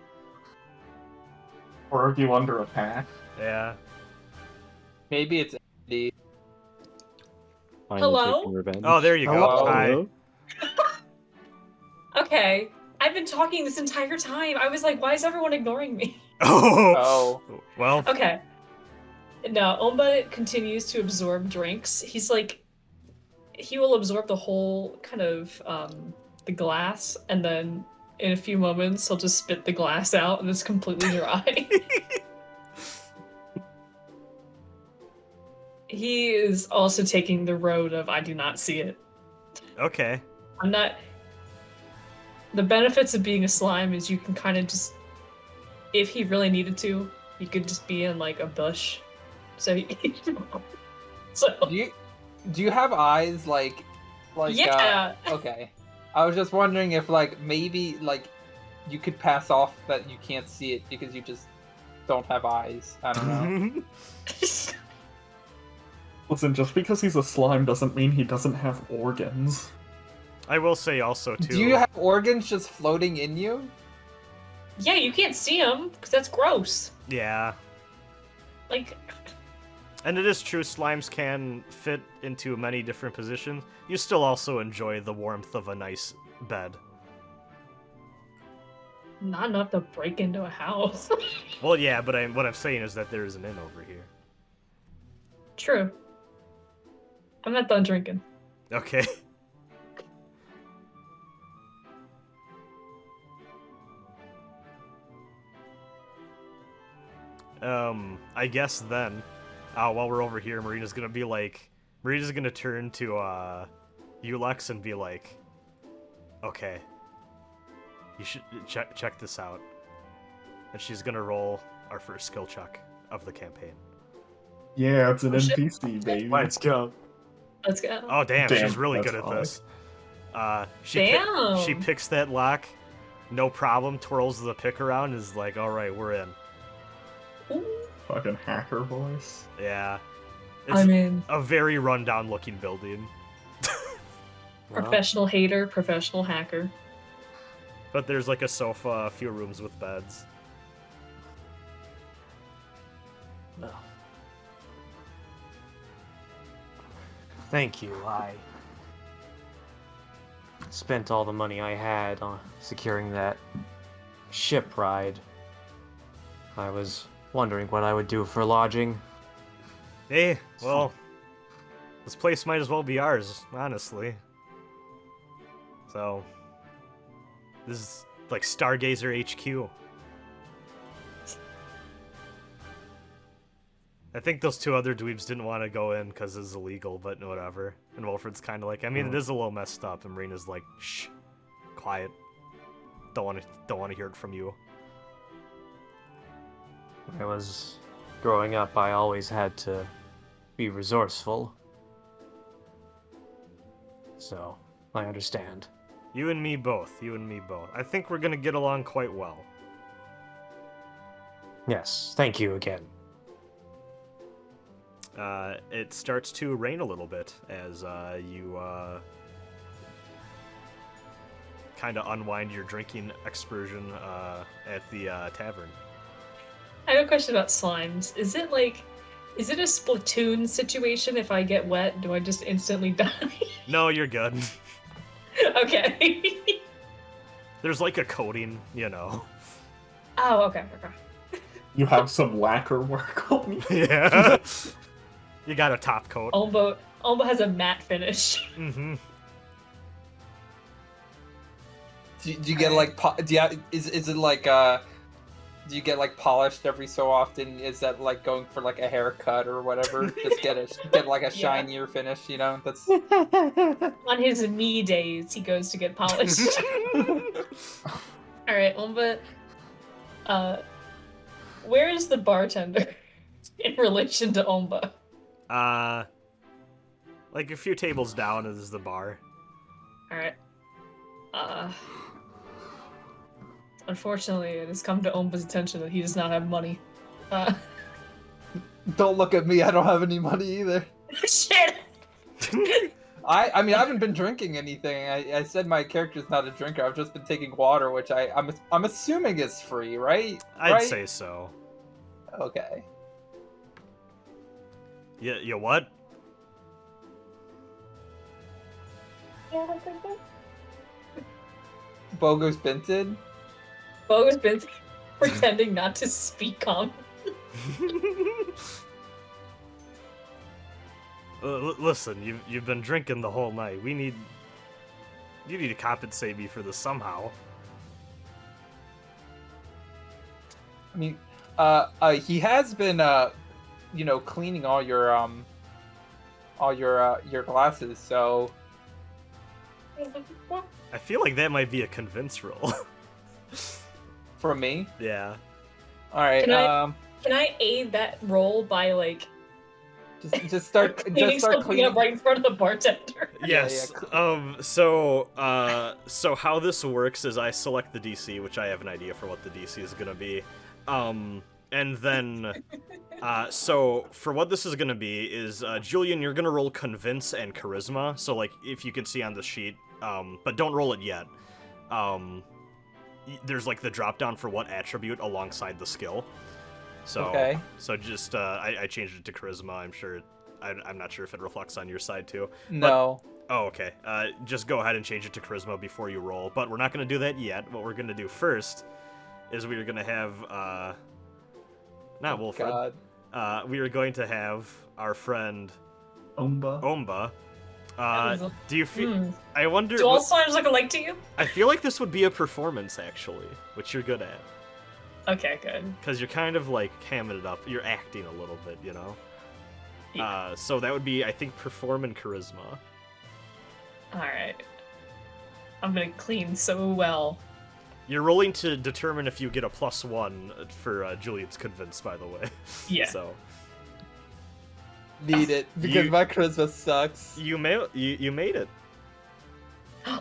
Or are you under attack? Yeah. Maybe it's Andy. Finally Hello? taking revenge. Oh, there you go. Hello? Hi. Hello? Okay. I've been talking this entire time. I was like, why is everyone ignoring me? Oh. Oh. Well, Okay. No, Omba continues to absorb drinks. He's like, he will absorb the whole kind of the glass, and then in a few moments he'll just spit the glass out, and it's completely dry. He is also taking the road of I do not see it. okay. I'm not. The benefits of being a slime is you can kind of just, if he really needed to, he could just be in like a bush. So so Do you have eyes like yeah. Okay. I was just wondering if like maybe like you could pass off that you can't see it because you just don't have eyes. I don't know. Listen, just because he's a slime doesn't mean he doesn't have organs. I will say also, too... Do you have organs just floating in you? Yeah, you can't see him because that's gross. Yeah. Like, And it is true, slimes can fit into many different positions. You still also enjoy the warmth of a nice bed. not enough to break into a house. Well, yeah, but what I'm saying is that there is an inn over here. True. I'm not done drinking. Okay. I guess then, while we're over here, Marina's gonna turn to, Ulex and be like, okay, you should check this out. And she's gonna roll our first skill check of the campaign. Yeah, it's an Oh, shit. NPC, baby. Let's go. Let's go. Oh, damn, Damn, she's really that's good at hard. this. Damn. She picks that lock, no problem, twirls the pick around, is like, alright, we're in. Ooh, Fucking hacker voice. Yeah. It's I'm in. a very rundown looking building. Professional hater, professional hacker. But there's like a sofa, a few rooms with beds. Well. Thank you. I spent all the money I had on securing that ship ride. I was wondering what I would do for lodging. Hey, well, this place might as well be ours, honestly. So, this is like Stargazer HQ. I think those two other dweebs didn't want to go in because it's illegal, but whatever. And Wilfred's kind of like, I mean, it is a little messed up. And Marina's like, shh, quiet. Don't want to hear it from you. When I was growing up, I always had to be resourceful. So, I understand. You and me both. I think we're gonna get along quite well. Yes, thank you again. It starts to rain a little bit as you kind of unwind your drinking excursion at the tavern. I have a question about slimes. Is it a Splatoon situation? If I get wet, do I just instantly die? No, you're good. Okay. There's like a coating, you know. Oh, okay. You have some lacquer work on you. Yeah. You got a top coat. Omba has a matte finish. Mm-hmm. Do you get like is it like do you get like polished every so often? Is that like going for like a haircut or whatever? Just get like a shinier finish, you know? That's On his me days, he goes to get polished. All right, Umba. Where is the bartender in relation to Umba? Like a few tables down is the bar. All right. Unfortunately, it has come to Umba's attention that he does not have money. Don't look at me. I don't have any money either. Shit. I mean, I haven't been drinking anything. I said my character's not a drinker. I've just been taking water, which I'm assuming is free, right? I'd say so. Okay. Yeah, you what? Bogo's Binted? Bo's been pretending not to speak on. Listen, you've been drinking the whole night. You need to compensate me for this somehow. I mean, he has been, cleaning all your glasses. So I feel like that might be a convince roll. for me, Yeah. all right. Can I aid that roll by like Just start cleaning start something cleaning. up right in front of the bartender? Yes. So how this works is I select the DC, which I have an idea for what the DC is gonna be. And then, so for what this is gonna be is, Julian, you're gonna roll convince and charisma. So like, if you can see on the sheet, but don't roll it yet. There's like the drop down for what attribute alongside the skill. So, Okay. So just, I changed it to charisma. I'm sure, I'm not sure if it reflects on your side too. No. Oh, okay. Just go ahead and change it to charisma before you roll. But we're not going to do that yet. What we're going to do first is we are going to have, not Wolfred. God. We are going to have our friend Omba. Do you feel? I wonder. Do all slimes look alike to you? I feel like this would be a performance actually, which you're good at. Okay, good. Because you're kind of like hamming it up. You're acting a little bit, you know. Yeah. So that would be, I think, perform and charisma. All right. I'm gonna clean so well. You're rolling to determine if you get a +1 for Julian's convince, by the way. Yeah. So Need it because You- my charisma sucks. you made it.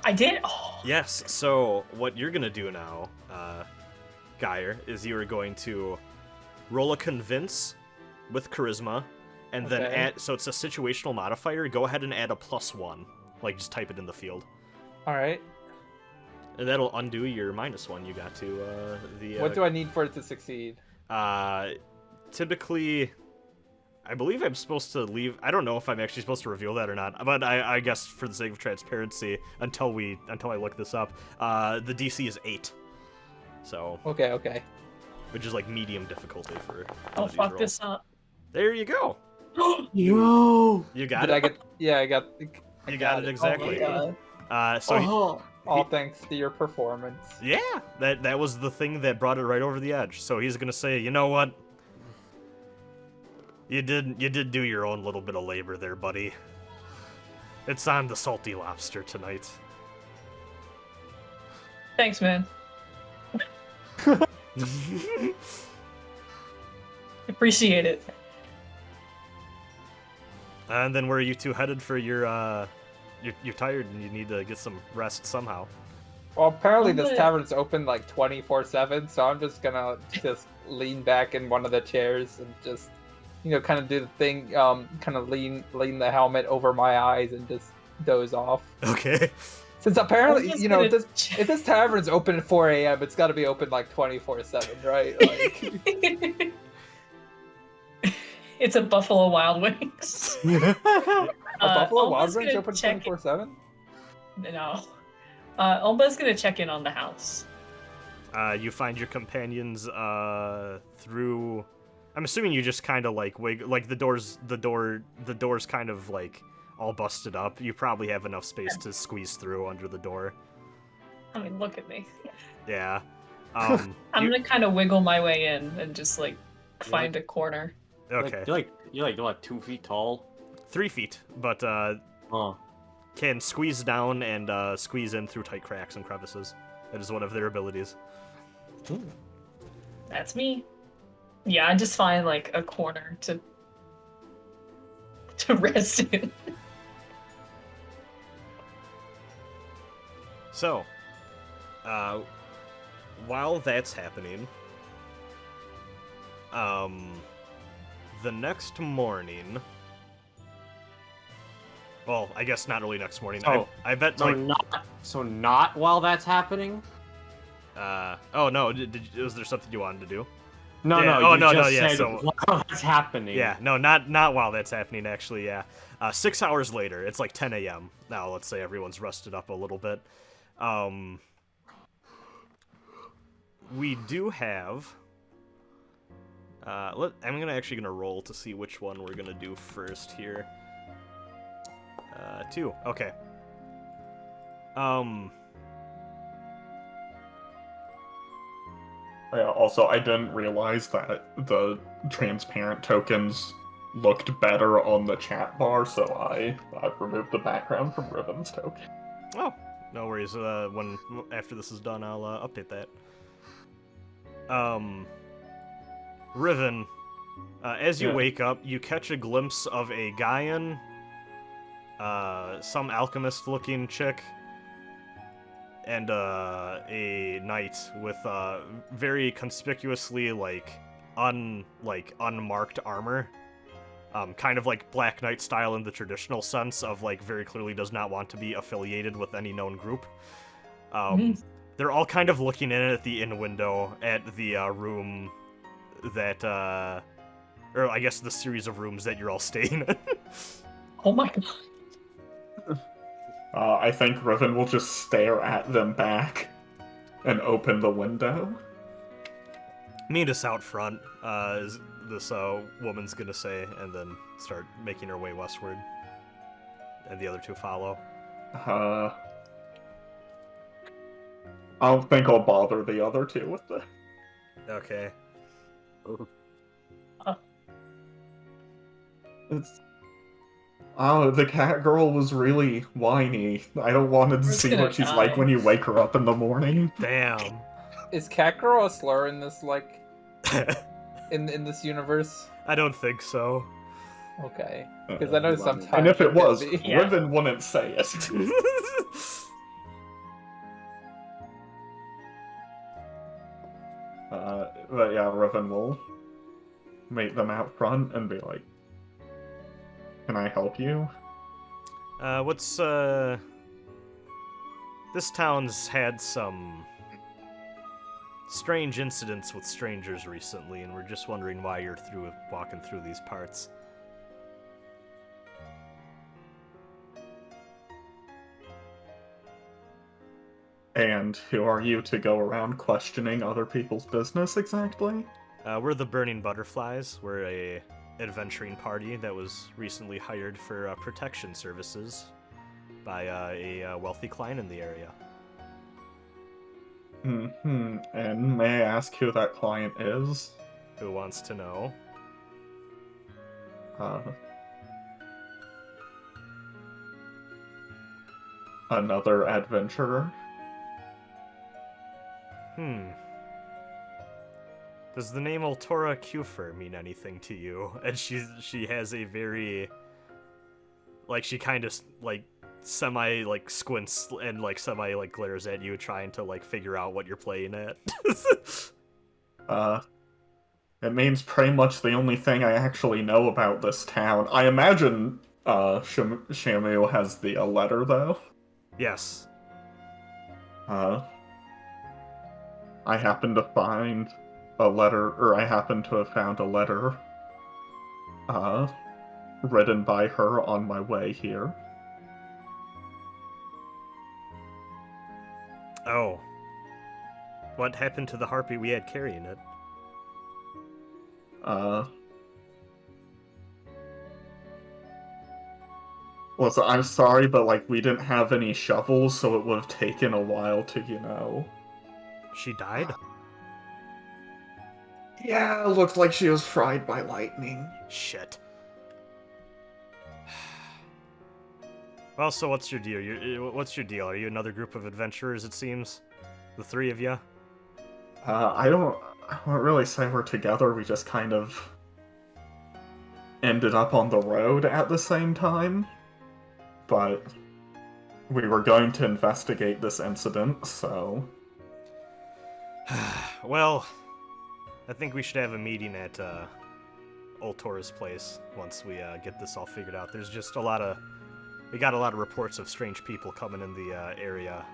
I did. Oh. Yes. So what you're gonna do now, Geyer, is you are going to roll a convince with charisma, and then Okay. add. So it's a situational modifier. Go ahead and add a +1. Like just type it in the field, All right. and that'll undo your -1 you got to the. What do I need for it to succeed? Typically, I believe I'm supposed to leave. I don't know if I'm actually supposed to reveal that or not, but I guess for the sake of transparency, until I look this up, the DC is 8. So, Okay. which is like medium difficulty for. I'll these fuck rolls. this up. There you go. Yo! You got Did it. I get? Yeah, I got. You got it exactly. Oh my God. So All thanks to your performance. yeah, that was the thing that brought it right over the edge. So he's gonna say, you know what? You did do your own little bit of labor there, buddy. It's on the salty lobster tonight. Thanks, man. Appreciate it. And then where are you two headed for your you're tired and you need to get some rest somehow. Well, apparently this Okay. tavern's open like 24/7, so I'm just gonna just lean back in one of the chairs and just, kind of do the thing, kind of lean the helmet over my eyes and just doze off. Okay. Since apparently, I'm just if this tavern's open at 4 a.m., it's got to be open like 24/7, right? Like, It's a Buffalo Wild Wings. a Buffalo Wild Alma's Wings gonna open check- 24/7? No. Alma's gonna check in on the house. You find your companions through. I'm assuming you just kind of like like the doors kind of like all busted up. You probably have enough space to squeeze through under the door. I mean, look at me. Yeah. I'm gonna kind of wiggle my way in and just like find a corner. Okay. You're like what, 2 feet tall? 3 feet, but Oh. can squeeze down and squeeze in through tight cracks and crevices. That is one of their abilities. That's me. Yeah, I just find like a corner to rest in. So, while that's happening, the next morning. Well, I guess not really next morning. Oh, I bet So like. not while that's happening? Oh no! Was there something you wanted to do? No, Yeah, no. oh, You no, just no, yeah, said so- while that's happening. Yeah, no, not while that's happening. Actually, yeah. 6 hours later, it's like 10 a.m. Now, let's say everyone's rested up a little bit. We do have. I'm actually gonna roll to see which one we're gonna do first here. 2. Okay. Yeah, also, I didn't realize that the transparent tokens looked better on the chat bar, so I've removed the background from Riven's token. Oh, no worries. After this is done, I'll update that. Riven, as you Yeah. wake up, you catch a glimpse of a Gaian, some alchemist-looking chick, and a knight with very conspicuously unmarked armor. Kind of like Black Knight style in the traditional sense of like very clearly does not want to be affiliated with any known group. They're all kind of looking in at the inn window at the room that or I guess the series of rooms that you're all staying in. Oh my god. I think Riven will just stare at them back and open the window. Meet us out front, is this woman's gonna say, and then start making her way westward. And the other two follow. I don't think I'll bother the other two with this. Okay. The cat girl was really whiny. I don't want to We're see gonna what she's die. like when you wake her up in the morning. Damn. Is Catgirl a slur in this in this universe? I don't think so. Okay, because I know sometimes. And if it can was, be. Yeah. Riven wouldn't say it. But yeah, Riven will meet them out front and be like, "Can I help you?" This town's had some strange incidents with strangers recently, and we're just wondering why you're walking through these parts. And who are you to go around questioning other people's business exactly? We're the Burning Butterflies. We're a adventuring party that was recently hired for protection services by a wealthy client in the area. And may I ask who that client is? Who wants to know? Another adventurer? Does the name Oltora Kufer mean anything to you? And she has a very, like, she kind of like semi like squints and like semi like glares at you, trying to like figure out what you're playing at. It means pretty much the only thing I actually know about this town. I imagine Shamu has the letter though. Yes. I happen to find a letter, or I happen to have found a letter, written by her on my way here. Oh. What happened to the harpy we had carrying it? Listen, I'm sorry, but like we didn't have any shovels, so it would have taken a while to, She died? Yeah, looked like she was fried by lightning. Shit. Well, so what's your deal? What's your deal? Are you another group of adventurers, it seems? The three of you? I don't really say we're together, we just kind of ended up on the road at the same time. But we were going to investigate this incident, so... Well, I think we should have a meeting at Oltora's place once we get this all figured out. There's just we got a lot of reports of strange people coming in the area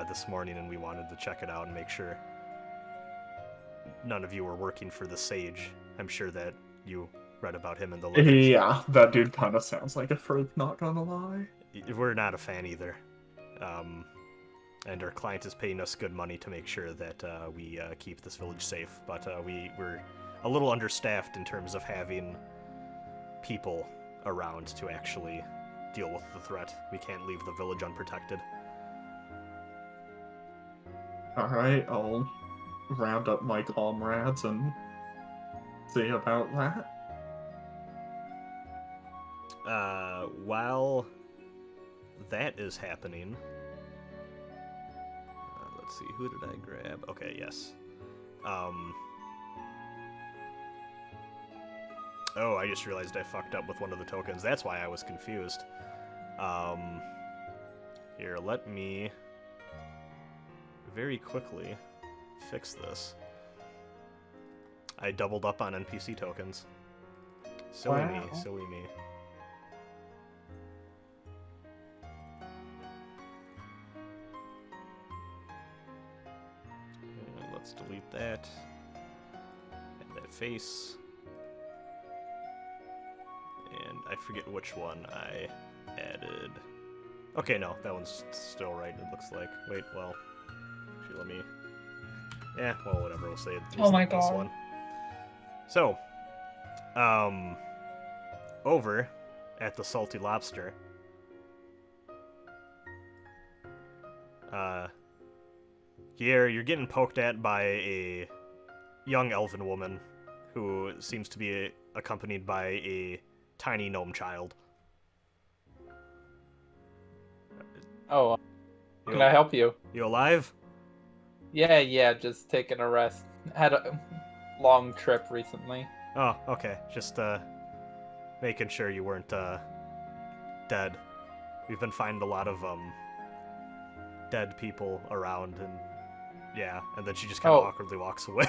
this morning, and we wanted to check it out and make sure none of you were working for the Sage. I'm sure that you read about him in the letters. Yeah, that dude kind of sounds like a freak, not gonna lie. We're not a fan either. And our client is paying us good money to make sure that we keep this village safe. But we're a little understaffed in terms of having people around to actually deal with the threat. We can't leave the village unprotected. Alright, I'll round up my comrades and see about that. While that is happening... let's see, who did I grab? Okay, yes. Oh, I just realized I fucked up with one of the tokens. That's why I was confused. Here, let me very quickly fix this. I doubled up on NPC tokens. Silly me, silly me. Let's delete that. And that face. And I forget which one I added. Okay, no, that one's still right, it looks like. Wait, well, actually, let me... Yeah, well, whatever, we'll say it's Oh my this God. one. So, over at the Salty Lobster, here, you're getting poked at by a young elven woman who seems to be accompanied by a tiny gnome child. Oh, can I help you? You alive? Yeah, just taking a rest. Had a long trip recently. Oh, okay. Just making sure you weren't dead. We've been finding a lot of dead people around, and yeah, and then she just kind of awkwardly walks away.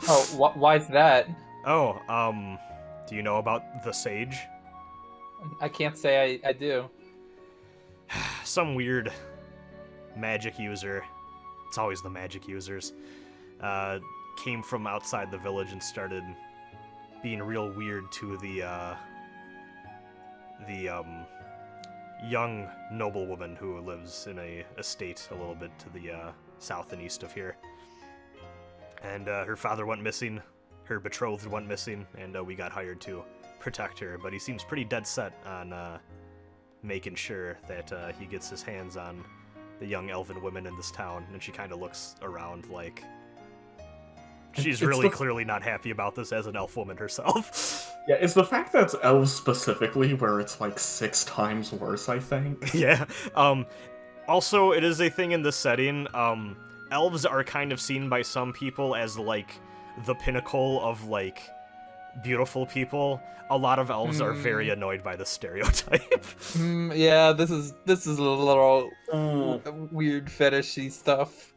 Oh, why's that? Oh, do you know about the Sage? I can't say I do. Some weird magic user, it's always the magic users, came from outside the village and started being real weird to the young noblewoman who lives in a estate a little bit to the south and east of here. And her father went missing, her betrothed went missing, and we got hired to protect her, but he seems pretty dead set on making sure that he gets his hands on the young elven women in this town. And she kind of looks around like she's really clearly not happy about this as an elf woman herself. Yeah, it's the fact that it's elves specifically where it's like 6 times worse, I think. Yeah. Also, it is a thing in this setting. Elves are kind of seen by some people as like the pinnacle of like beautiful people. A lot of elves are very annoyed by this stereotype. Yeah, this is a little weird fetishy stuff.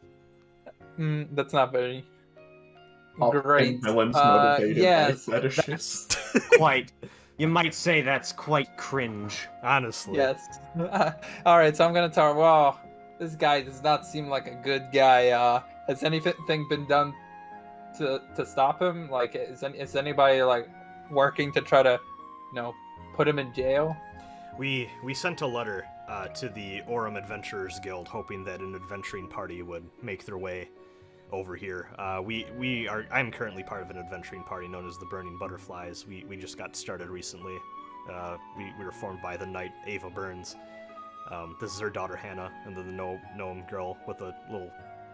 That's not very great. And villains motivated yes, by fetishes. Quite. You might say that's quite cringe. Honestly. Yes. Alright, so I'm gonna tell her, well, this guy does not seem like a good guy. Has anything been done to stop him? Like, is anybody, like, working to try to, put him in jail? We sent a letter to the Orem Adventurers Guild, hoping that an adventuring party would make their way over here. I'm currently part of an adventuring party known as the Burning Butterflies. We just got started recently. We were formed by the knight Ava Burns. This is her daughter Hannah, and then the gnome girl with a little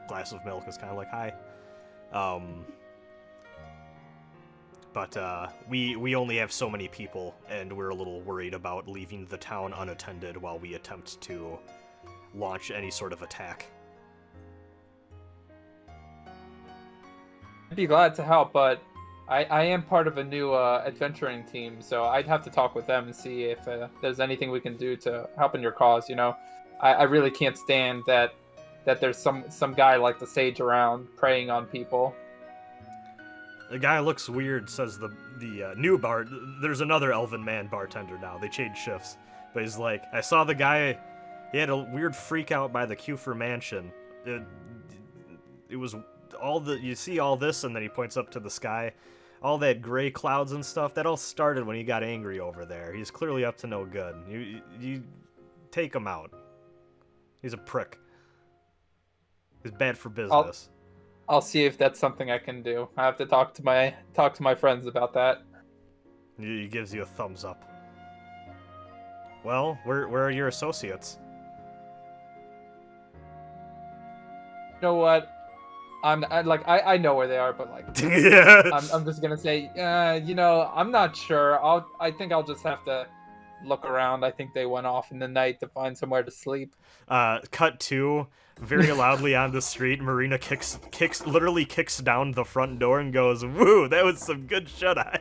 glass of milk is kind of like, hi. But we only have so many people, and we're a little worried about leaving the town unattended while we attempt to launch any sort of attack. I'd be glad to help, but I am part of a new adventuring team, so I'd have to talk with them and see if there's anything we can do to help in your cause. You know, I really can't stand that there's some guy like the Sage around preying on people. The guy looks weird, says the new bar. There's another elven man bartender now. They changed shifts, but he's like, I saw the guy. He had a weird freak out by the Kufer mansion. It was all the you see all this, and then he points up to the sky. All that gray clouds and stuff, that all started when he got angry over there. He's clearly up to no good. You take him out. He's a prick. He's bad for business. I'll see if that's something I can do. I have to talk to my friends about that. He gives you a thumbs up. Well, where are your associates? You know what? I know where they are, but like, Yeah. I'm just gonna say, you know, I'm not sure. I think I'll just have to look around. I think they went off in the night to find somewhere to sleep. Cut to very loudly on the street. Marina literally kicks down the front door and goes, "Woo, that was some good shut-eye."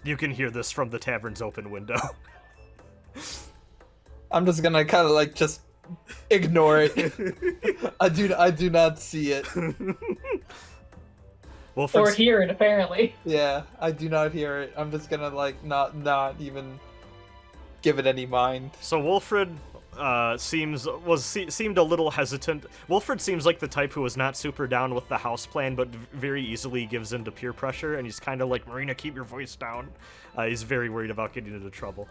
You can hear this from the tavern's open window. I'm just gonna kind of like just ignore it. I do not see it. Or hear it, apparently. Yeah, I do not hear it. I'm just gonna like not even give it any mind. So Wolfred seemed a little hesitant. Wolfred seems like the type who was not super down with the house plan, but very easily gives in to peer pressure, and he's kind of like, Marina, keep your voice down. He's very worried about getting into trouble.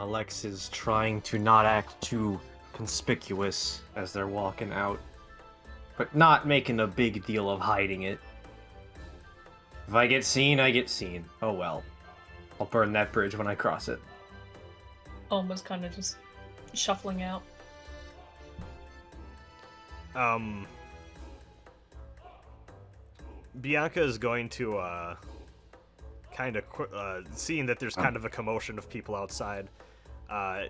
Lex is trying to not act too conspicuous as they're walking out, but not making a big deal of hiding it. If I get seen, I get seen. Oh well. I'll burn that bridge when I cross it. Almost kind of just shuffling out. Bianca is going to kind of seeing that there's kind of a commotion of people outside, Gaia,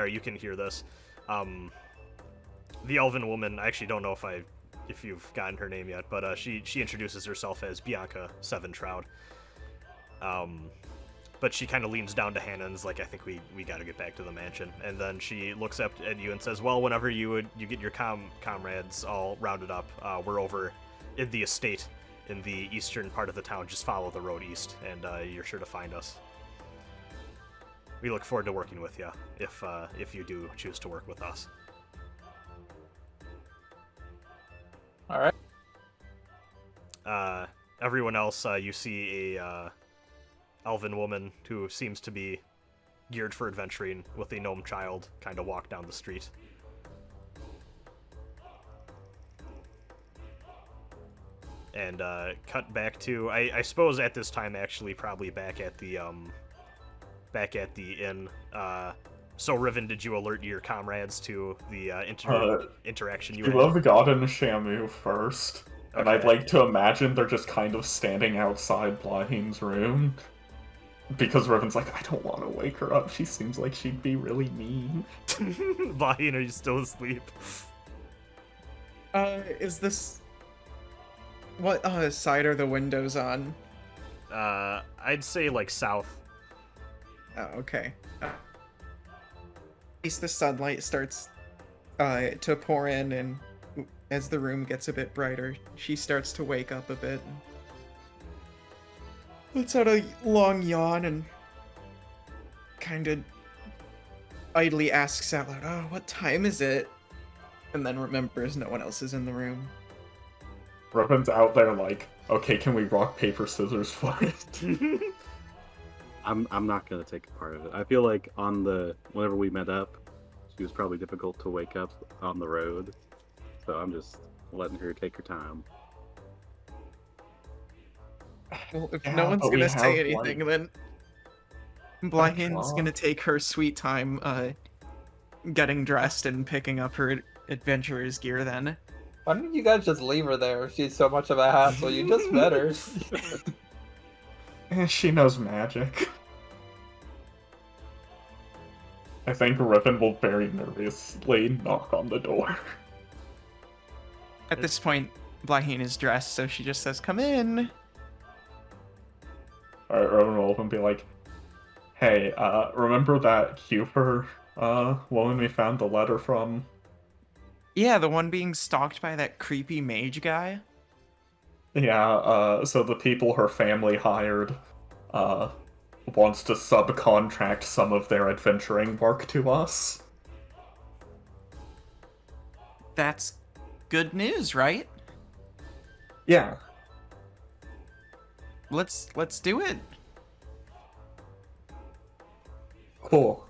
you can hear this. The elven woman, I actually don't know if you've gotten her name yet, but she introduces herself as Bianca Sevenshroud. But she kind of leans down to Hannah and is like, I think we got to get back to the mansion. And then she looks up at you and says, well, whenever you get your comrades all rounded up, we're over in the estate in the eastern part of the town. Just follow the road east, and you're sure to find us. We look forward to working with you if you do choose to work with us. All right. Everyone else, you see a elven woman who seems to be geared for adventuring with a gnome child kind of walk down the street. And cut back to I suppose at this time actually probably back at the inn. So Riven, did you alert your comrades to the interaction you had? We love God and Shamu first. Okay. And I'd like to imagine they're just kind of standing outside Blaheen's room. Because Riven's like, I don't want to wake her up. She seems like she'd be really mean. Blaheen, are you still asleep? Is this... What side are the windows on? I'd say like south. Oh, okay. At least the sunlight starts to pour in, and as the room gets a bit brighter, she starts to wake up a bit. Lets out a long yawn and kind of idly asks out loud, oh, what time is it? And then remembers no one else is in the room. Riven's out there like, okay, can we rock, paper, scissors fight? I'm not gonna take a part of it. I feel like whenever we met up, she was probably difficult to wake up on the road. So I'm just letting her take her time. Well, if Yeah, no one's but we gonna say have, anything, like, then Blahin's job. gonna take her sweet time getting dressed and picking up her adventurer's gear then. Why don't you guys just leave her there if she's so much of a hassle? You just met her. She knows magic. I think Riven will very nervously knock on the door. At this point, Blahin is dressed, so she just says, "Come in." Alright, Riven will open and be like, "Hey, remember that Cuper, woman we found the letter from?" Yeah, the one being stalked by that creepy mage guy. Yeah, so the people her family hired, wants to subcontract some of their adventuring work to us. That's good news, right? Yeah. Let's do it. Cool.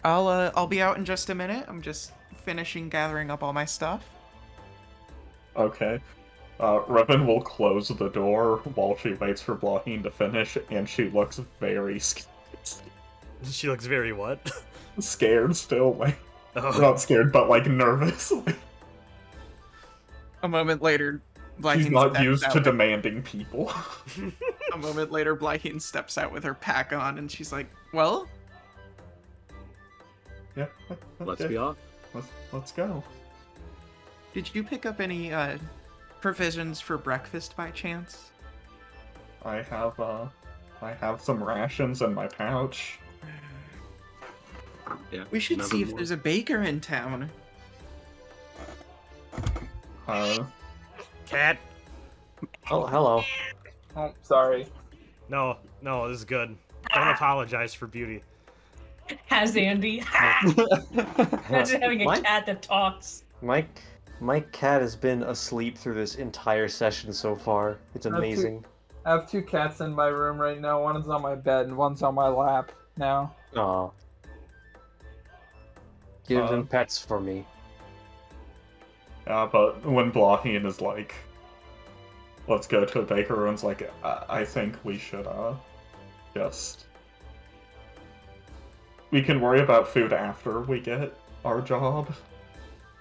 I'll be out in just a minute. I'm just finishing gathering up all my stuff. Okay. Revan will close the door while she waits for Blahin to finish, and she looks very She looks very what? scared still. Like, Oh. not scared, but like nervous. A moment later, Blahin She's not steps used out to with- demanding people. A moment later, Blahin steps out with her pack on, and she's like, "Well, Yeah. Let's okay. be off. Let's go. did you pick up any provisions for breakfast by chance?" I have some rations in my pouch. Yeah. We should see if nevermore. there's a baker in town. Cat. Oh, hello. Oh, sorry. No, this is good. Don't apologize for beauty. Has Andy. Imagine having a My- cat that talks. My cat has been asleep through this entire session so far. It's two- amazing. I have two cats in my room right now. One is on my bed and one's on my lap now. Aw. Give Uh, them pets for me. But when Blahin is like, "Let's go to a baker," and it's like, I think we should just. We can worry about food after we get our job.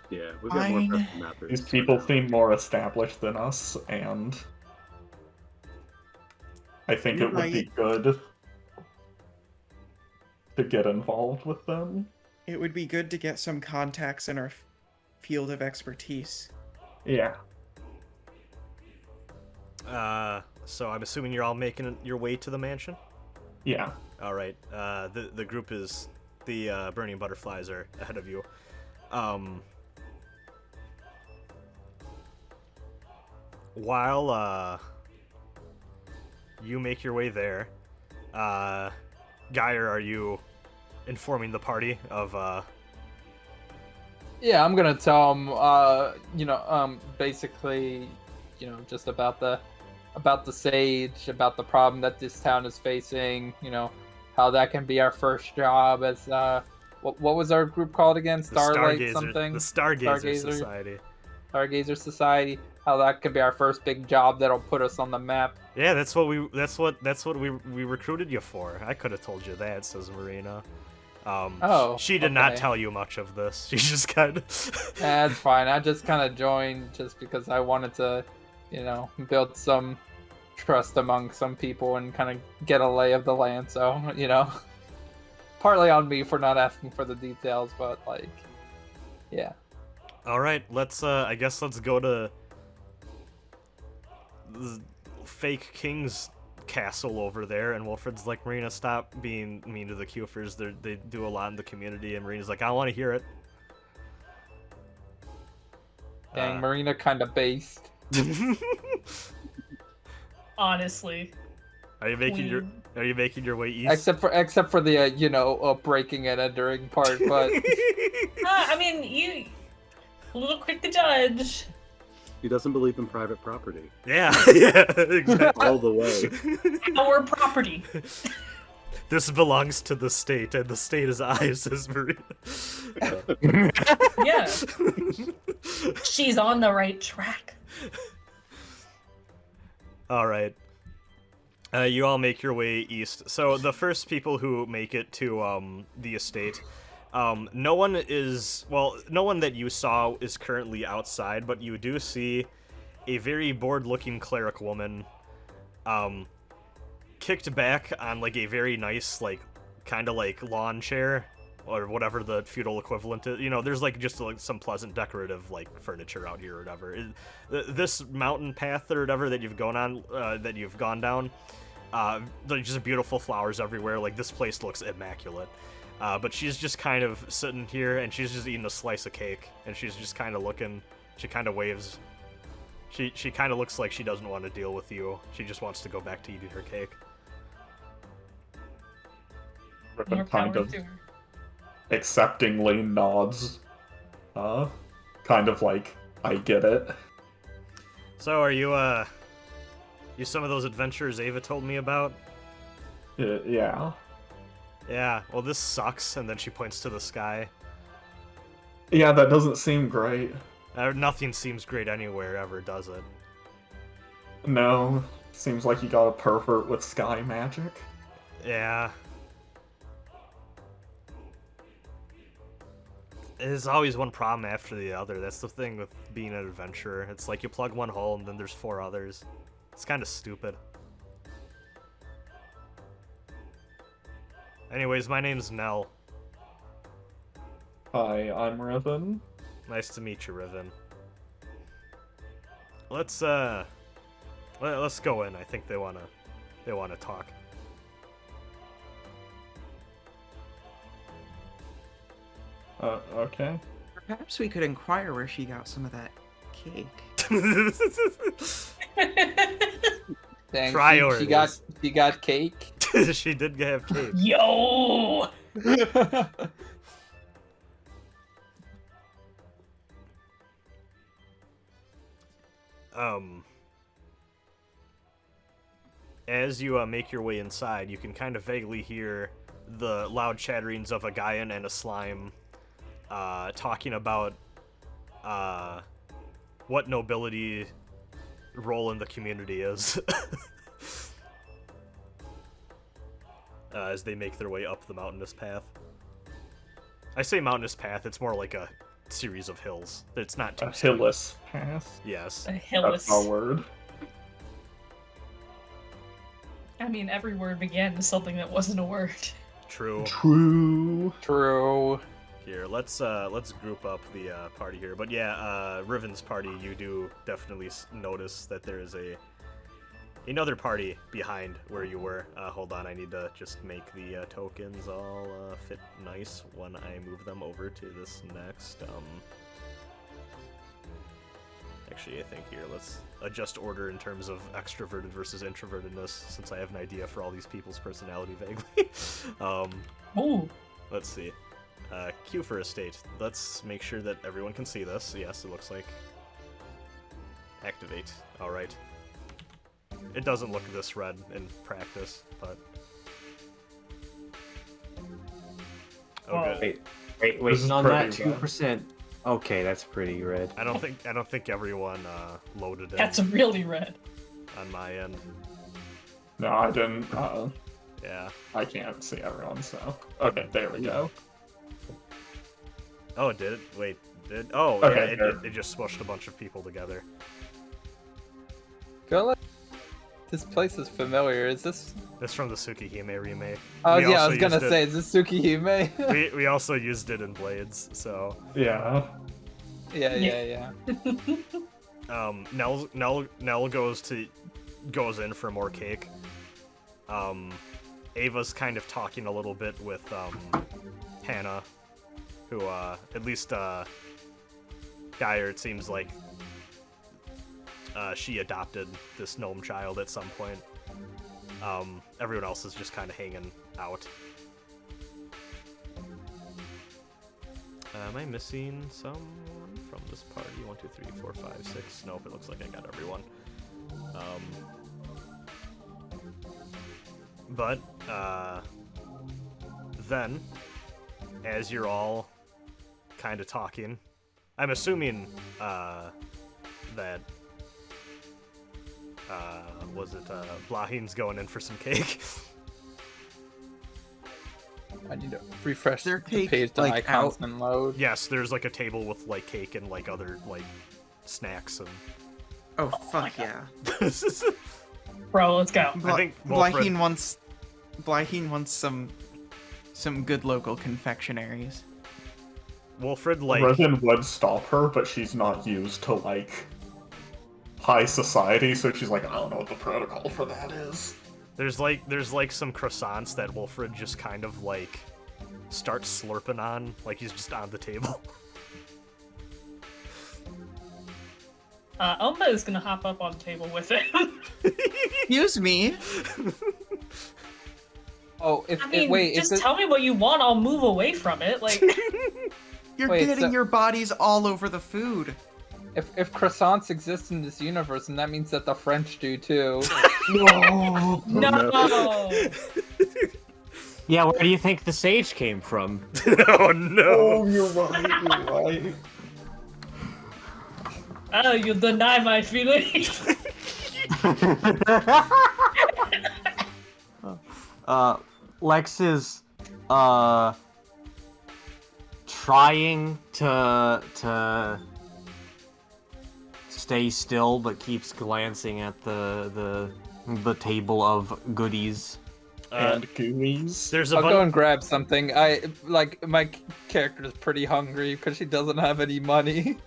Yeah, we've got more Fine. pressing matters. These for people now. seem more established than us, and I think You're it would be good to get involved with them. It would be good to get some contacts in our field of expertise. Yeah. So I'm assuming you're all making your way to the mansion? Yeah. All right. The group is the burning butterflies are ahead of you. While you make your way there, Geyer, are you informing the party of Yeah, I'm gonna tell them, basically, just about the sage, about the problem that this town is facing, how that can be our first job as what was our group called again? the Starlight Stargazer, something? the Stargazer Stargazer. Society? Stargazer Society. How that could be our first big job that'll put us on the map. Yeah, that's what we recruited you for. I could have told you that, says Marina. Oh, she did not okay. tell you much of this. She just kind of. That's fine. I just kind of joined just because I wanted to, build some trust among some people and kind of get a lay of the land. So, partly on me for not asking for the details, but yeah. All right, let's. I guess let's go to the fake king's castle over there. And Wilfred's like, Marina, stop being mean to the Cufers. They do a lot in the community. And Marina's like, I want to hear it. Dang, Marina kind of based. Honestly. Are you making your way east? Except for the breaking and entering part, but I mean, you a little quick to judge. He doesn't believe in private property. Yeah, exactly. All the way. Our property. This belongs to the state, and the state is I, says Marina. Yeah. She's on the right track. All right. You all make your way east. So the first people who make it to the estate, no one that you saw is currently outside, but you do see a very bored-looking cleric woman, kicked back on like a very nice, like, kind of like lawn chair, or whatever the feudal equivalent is. You know, there's like just like some pleasant decorative like furniture out here or whatever. This mountain path or whatever that you've gone down, there's just beautiful flowers everywhere. Like, this place looks immaculate. But she's just kind of sitting here, and she's just eating a slice of cake, and she's just kind of looking. She kind of waves. She kind of looks like she doesn't want to deal with you. She just wants to go back to eating her cake. Riven More kind power of to her. acceptingly nods. Kind of like, I get it. So, are you some of those adventures Ava told me about? Yeah. Yeah, well, this sucks, and then she points to the sky. Yeah, that doesn't seem great. Nothing seems great anywhere, ever, does it? No, seems like you got a pervert with sky magic. Yeah. There's always one problem after the other. That's the thing with being an adventurer. It's like you plug one hole, and then there's 4 others. It's kind of stupid. Anyways, my name's Nell. Hi, I'm Riven. Nice to meet you, Riven. Let's go in. I think they wanna talk. Okay. Perhaps we could inquire where she got some of that cake. Dang, Priorities. she got cake. She did have cake. Yo! As you make your way inside, you can kind of vaguely hear the loud chatterings of a Gaian and a slime talking about what nobility role in the community is. As they make their way up the mountainous path. I say mountainous path, it's more like a series of hills. It's not too A hillless path. Yes. A That's hillis. our word. I mean, every word began with something that wasn't a word. True. True. True. Here, let's group up the party here. But yeah, Riven's party, you do definitely notice that there is another party behind where you were. Hold on, I need to just make the tokens all fit nice when I move them over to this next. Actually, I think here, let's adjust order in terms of extroverted versus introvertedness, since I have an idea for all these people's personality vaguely. Ooh. Let's see. Q for estate. Let's make sure that everyone can see this. Yes, it looks like. Activate. Alright. It doesn't look this red in practice, but... Oh, Well, good. Wait, This is on that pretty red. 2%. Okay, that's pretty red. I don't think everyone loaded in That's really red. on my end. No, I didn't. Yeah. I can't see everyone, so. Okay, there we go. Oh, it did? Wait, did? Oh, Okay, yeah, it just smushed a bunch of people together. Feel like this place is familiar. Is this? It's from the Tsukihime remake. Oh We yeah, I also was gonna used it- say, is this Tsukihime? we also used it in Blades, so... Yeah. yeah. Nell goes in for more cake. Ava's kind of talking a little bit with Hannah, who at least Geyer, it seems like she adopted this gnome child at some point. Everyone else is just kind of hanging out. Am I missing someone from this party? 1, 2, 3, 4, 5, 6. Nope, it looks like I got everyone. But then, as you're all kind of talking, I'm assuming that Blahin's going in for some cake. I need to refresh Their the cake, page to like, icons out? and load. Yes, there's like a table with like cake and like other like snacks and. Oh fuck yeah! Bro, let's go. I think Wilfred- Blyheen wants some good local confectionaries. Wilfred like Revan would stop her, but she's not used to like high society, so she's like, I don't know what the protocol for that is. there's like some croissants that Wilfred just kind of like starts slurping on, like he's just on the table. Omba is gonna hop up on the table with him. Excuse me. Oh, if I mean, wait, just if tell me what you want, I'll move away from it. Like, You're Wait, getting so- your bodies all over the food. if croissants exist in this universe, then that means that the French do too. No. no! Yeah, where do you think the sage came from? Oh no! Oh, you're right. Oh, you deny my feelings. Lex is trying to stay still, but keeps glancing at the table of goodies. And goonies. There's a I'll go bunch. and grab something. My character is pretty hungry because she doesn't have any money.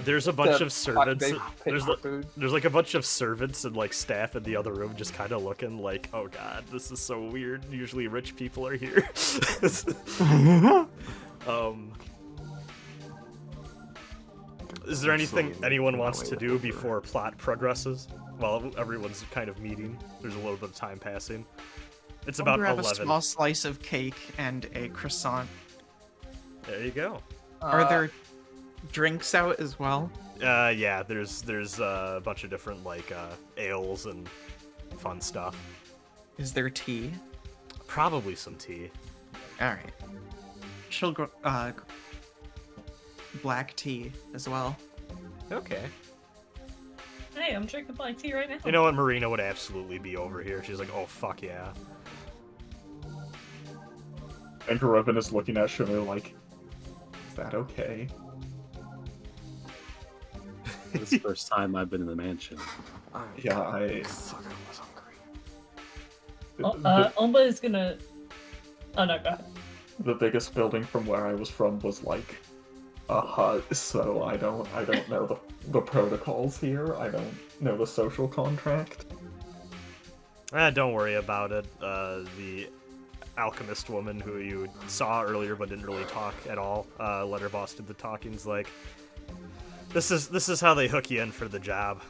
There's a bunch to of servants. pay There's for food. there's like a bunch of servants and like staff in the other room, just kind of looking like, oh god, this is so weird. Usually rich people are here. Is there anything anyone wants to do before plot progresses? Well, everyone's kind of meeting. There's a little bit of time passing. It's I'll about grab 11. a small slice of cake and a croissant. There you go. Are there drinks out as well? Yeah, there's a bunch of different like ales and fun stuff. Is there tea? Probably some tea. All right. She'll go black tea as well. Okay. Hey, I'm drinking black tea right now. You know what? Marina would absolutely be over here. She's like, oh fuck yeah. And Revan is looking at Shimmer like, is that okay? This is the first time I've been in the mansion. Yeah, I. Fucking was hungry. Omba is gonna. Oh no, go ahead. The biggest building from where I was from was like a hut, so I don't know the protocols here. I don't know the social contract. Don't worry about it. The alchemist woman who you saw earlier but didn't really talk at all, Letterboss did the talking's like, this is how they hook you in for the job.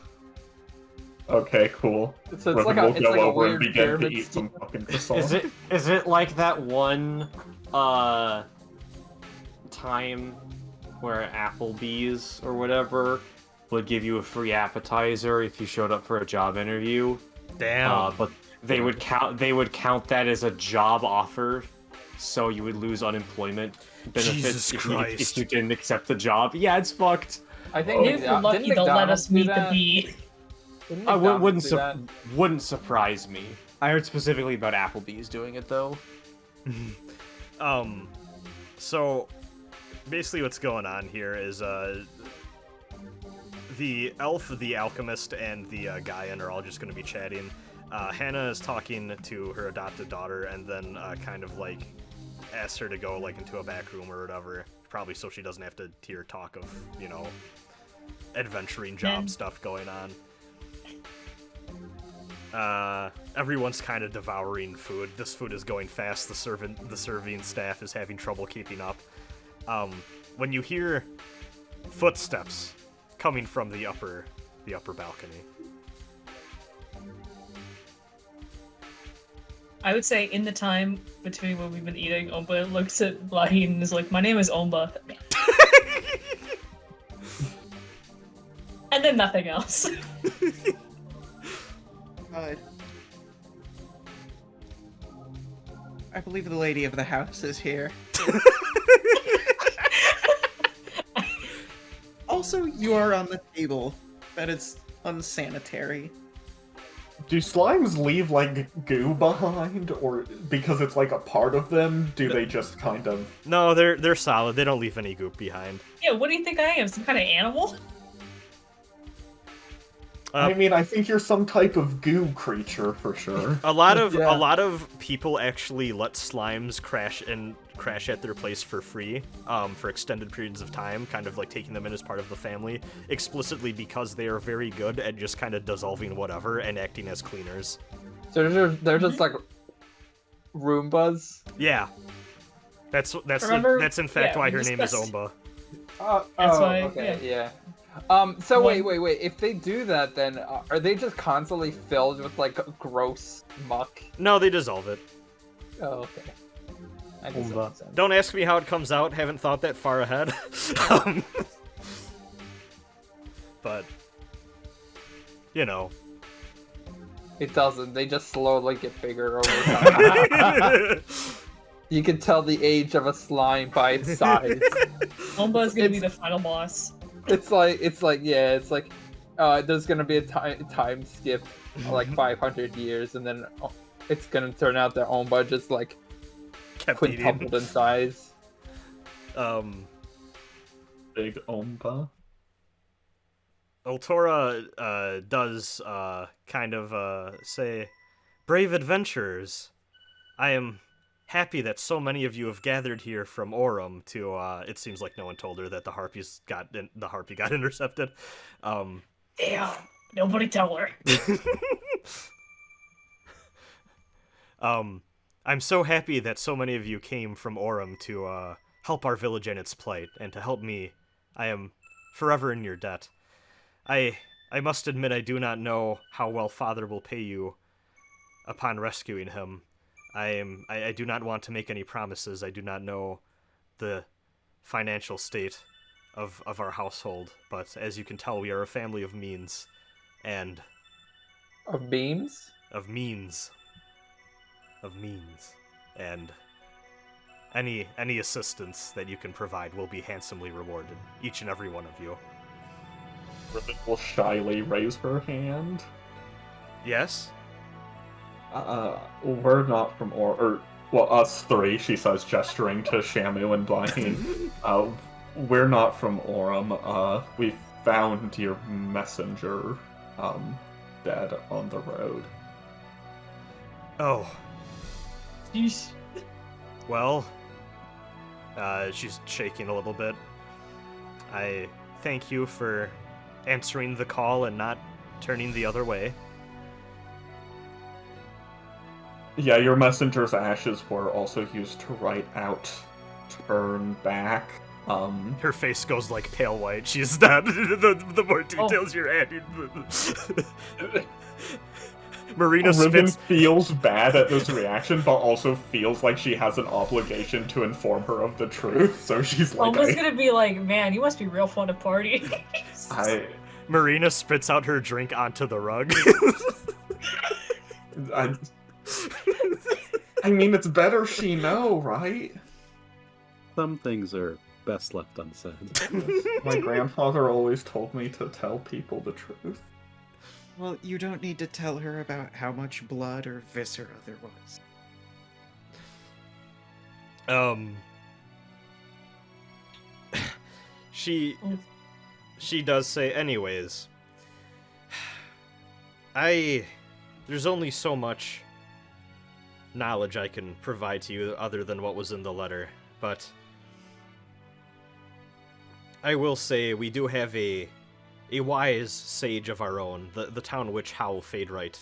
Okay, cool. So it's Revan like will it's go like a over and weird begin to pyramid eat some scheme. fucking croissants. Is it like that one time where Applebee's or whatever would give you a free appetizer if you showed up for a job interview? Damn. But they would count that as a job offer, so you would lose unemployment benefits Jesus if Christ. you didn't accept the job. Yeah, it's fucked. I think If you're lucky, didn't they'll let McDonald's us do meet the that? bee. Didn't I McDonald's do that? wouldn't surprise me. I heard specifically about Applebee's doing it though. So basically what's going on here is the elf, the alchemist, and the Gaian are all just going to be chatting. Hannah is talking to her adopted daughter, and then kind of like asks her to go like into a back room or whatever, probably so she doesn't have to hear talk of, you know, adventuring job stuff going on. Everyone's kind of devouring food. This food is going fast. The serving staff is having trouble keeping up. When you hear footsteps coming from the upper balcony. I would say in the time between when we've been eating, Omba looks at Blahin and is like, my name is Omba. And then nothing else. I believe the lady of the house is here. Also, you are on the table. That is unsanitary. Do slimes leave, like, goo behind? Or because it's, like, a part of them, do they just kind of... No, they're solid. They don't leave any goop behind. Yeah, what do you think I am? Some kind of animal? I mean, I think you're some type of goo creature, for sure. A lot of Yeah. people actually let slimes crash at their place for free, for extended periods of time, kind of like taking them in as part of the family, explicitly because they are very good at just kind of dissolving whatever and acting as cleaners. So they're just like Roombas. Yeah, that's Remember- that's in fact yeah, why we her name is discussed- Omba. That's why- okay, yeah. So One- wait. If they do that, then are they just constantly filled with like gross muck? No, they dissolve it. Oh, okay. I guess that Umba. makes sense. Don't ask me how it comes out. Haven't thought that far ahead. um, but you know. It doesn't. They just slowly get bigger over time. You can tell the age of a slime by its size. Omba's gonna be It's- the final boss. It's like there's gonna be a time skip, like 500 years, and then it's gonna turn out their own budget's like Kept eating. quintupled in size. Big Omba. Oltora does kind of say, "Brave adventurers, I am happy that so many of you have gathered here from Aurum to." It seems like no one told her that the harpy got intercepted. Damn, nobody tell her. I'm so happy that so many of you came from Aurum to help our village in its plight, and to help me. I am forever in your debt. I must admit I do not know how well Father will pay you upon rescuing him. I do not want to make any promises. I do not know the financial state of our household, but as you can tell, we are a family of means, and Of beams? of means, and any assistance that you can provide will be handsomely rewarded, each and every one of you. Ribbit will shyly raise her hand. Yes? We're not from well, us three, she says, gesturing to Shamu and Blaine. We're not from Aurum. We found your messenger, dead on the road. Oh, Yeesh. well, she's shaking a little bit. I thank you for answering the call and not turning the other way. Yeah, your messenger's ashes were also used to write out "turn back." Her face goes like pale white. She's not. The more details you're adding. Marina Ribbon spits. feels bad at this reaction, but also feels like she has an obligation to inform her of the truth, so she's like, Omba's gonna be like, man, you must be real fun to party. Marina spits out her drink onto the rug. I mean, it's better she know, right? Some things are best left unsaid. My grandfather always told me to tell people the truth. Well, you don't need to tell her about how much blood or viscera there was. She does say, anyways, there's only so much knowledge I can provide to you other than what was in the letter, but I will say we do have a wise sage of our own, the town witch Howl Faderite.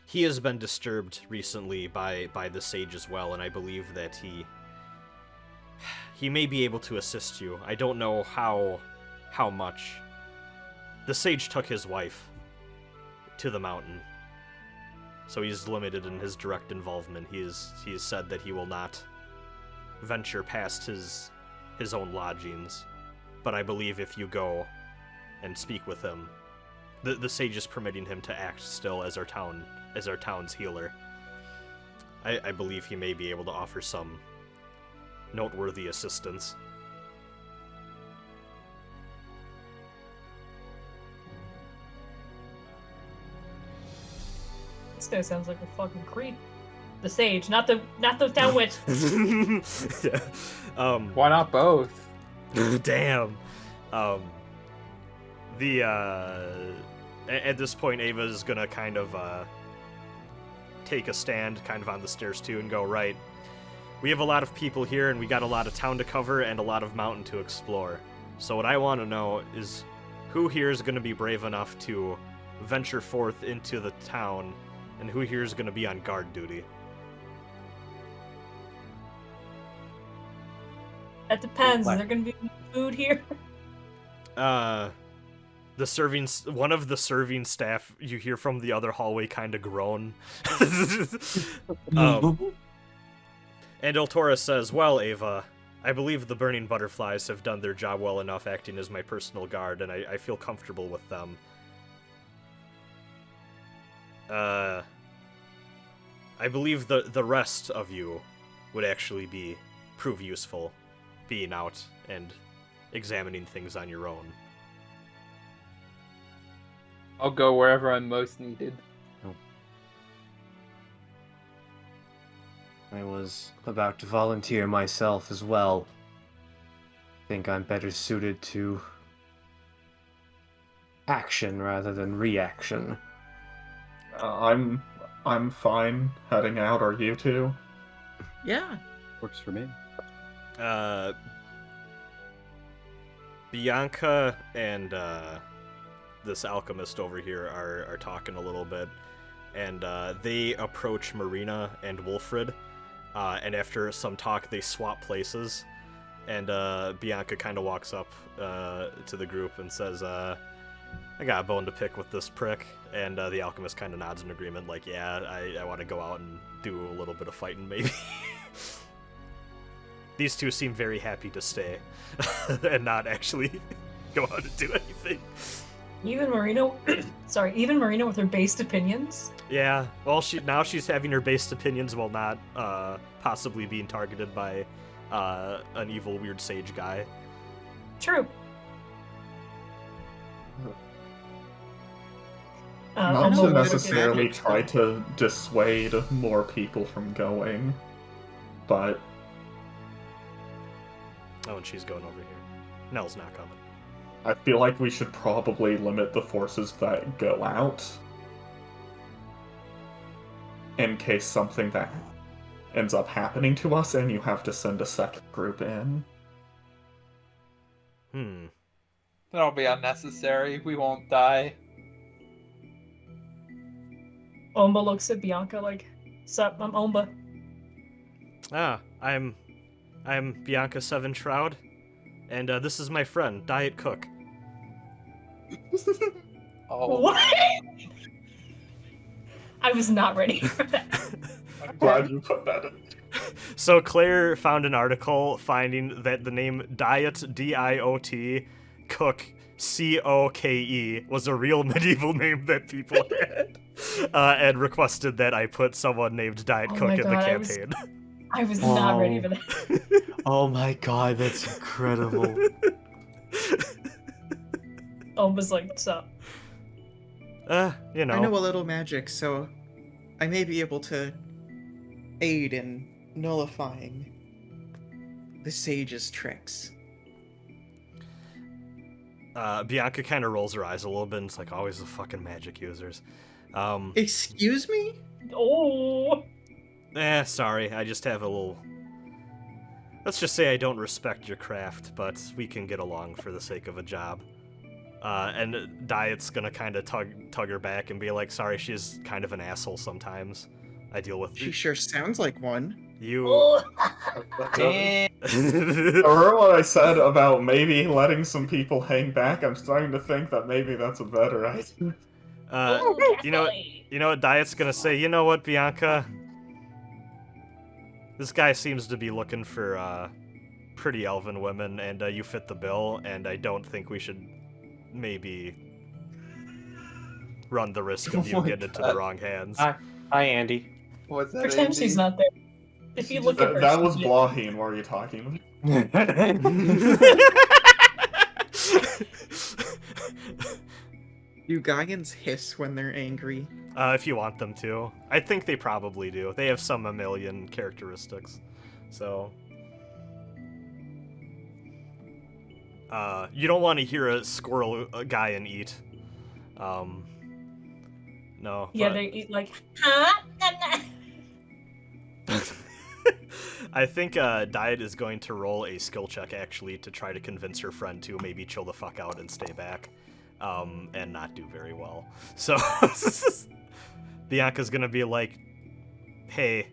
He has been disturbed recently by the sage as well, and I believe that he may be able to assist you. I don't know how much. The sage took his wife to the mountain, so he's limited in his direct involvement. He has said that he will not venture past his own lodgings, but I believe if you go and speak with him, the sage is permitting him to act still as our town's healer. I believe he may be able to offer some noteworthy assistance. guy sounds like a fucking creep. The sage, not the town witch. Yeah. Why not both? Damn. At this point, Ava's gonna kind of take a stand kind of on the stairs too and go, right, we have a lot of people here and we got a lot of town to cover and a lot of mountain to explore. So what I want to know is who here is going to be brave enough to venture forth into the town, and who here is going to be on guard duty. That depends. Is there gonna be any food here? One of the serving staff, you hear from the other hallway kind of groan. And Oltora says, well, Ava, I believe the burning butterflies have done their job well enough acting as my personal guard, and I feel comfortable with them. I believe the rest of you would actually prove useful being out and examining things on your own. I'll go wherever I'm most needed. I was about to volunteer myself as well. Think I'm better suited to action rather than reaction. I'm fine heading out. Are you two? Yeah. Works for me. Bianca and this alchemist over here are talking a little bit, and they approach Marina and Wolfred, and after some talk they swap places, and Bianca kind of walks up to the group and says, I got a bone to pick with this prick, and the alchemist kind of nods in agreement, like, yeah, I want to go out and do a little bit of fighting, maybe. These two seem very happy to stay and not actually go out and do anything. Even Marina, even Marina with her based opinions. Yeah, well, she's having her based opinions while not possibly being targeted by an evil, weird sage guy. True. Not I'm to a little necessarily bit- try to dissuade more people from going, but Oh, and she's going over here. Nell's not coming. I feel like we should probably limit the forces that go out in case something that ends up happening to us and you have to send a second group in. That'll be unnecessary. We won't die. Omba looks at Bianca like, sup, I'm Omba. I'm Bianca Seven Shroud, and this is my friend, Diet Cook. Oh, What? I was not ready for that. I'm glad you put that in. So Claire found an article finding that the name Diet, D-I-O-T, Cook, C-O-K-E, was a real medieval name that people had, and requested that I put someone named Diet Oh Cook my in the God, campaign. I was not ready for that. Oh my god, that's incredible. Omba's like, sup. You know. I know a little magic, so I may be able to aid in nullifying the sage's tricks. Bianca kind of rolls her eyes a little bit, and it's like, always the fucking magic users. Excuse me? Oh. Sorry, I just have a little... Let's just say I don't respect your craft, but we can get along for the sake of a job. And Diet's gonna kind of tug her back and be like, sorry, she's kind of an asshole sometimes. I deal with... She sure sounds like one. You... Oh. Remember what I said about maybe letting some people hang back? I'm starting to think that maybe that's a better idea. you know what Diet's gonna say? You know what, Bianca? This guy seems to be looking for pretty elven women, and you fit the bill, and I don't think we should maybe run the risk of you Oh my getting into God. the wrong hands. Hi, Andy. what's that? Pretend she's not there. If you look at her, That was she's- Blaheen, what are you talking Do Gaians hiss when they're angry? If you want them to. I think they probably do. They have some mammalian characteristics. So... you don't want to hear a squirrel guy and eat. No. Yeah, but... they eat like, huh? I think Diet is going to roll a skill check, actually, to try to convince her friend to maybe chill the fuck out and stay back. And not do very well. So, Bianca's gonna be like, hey,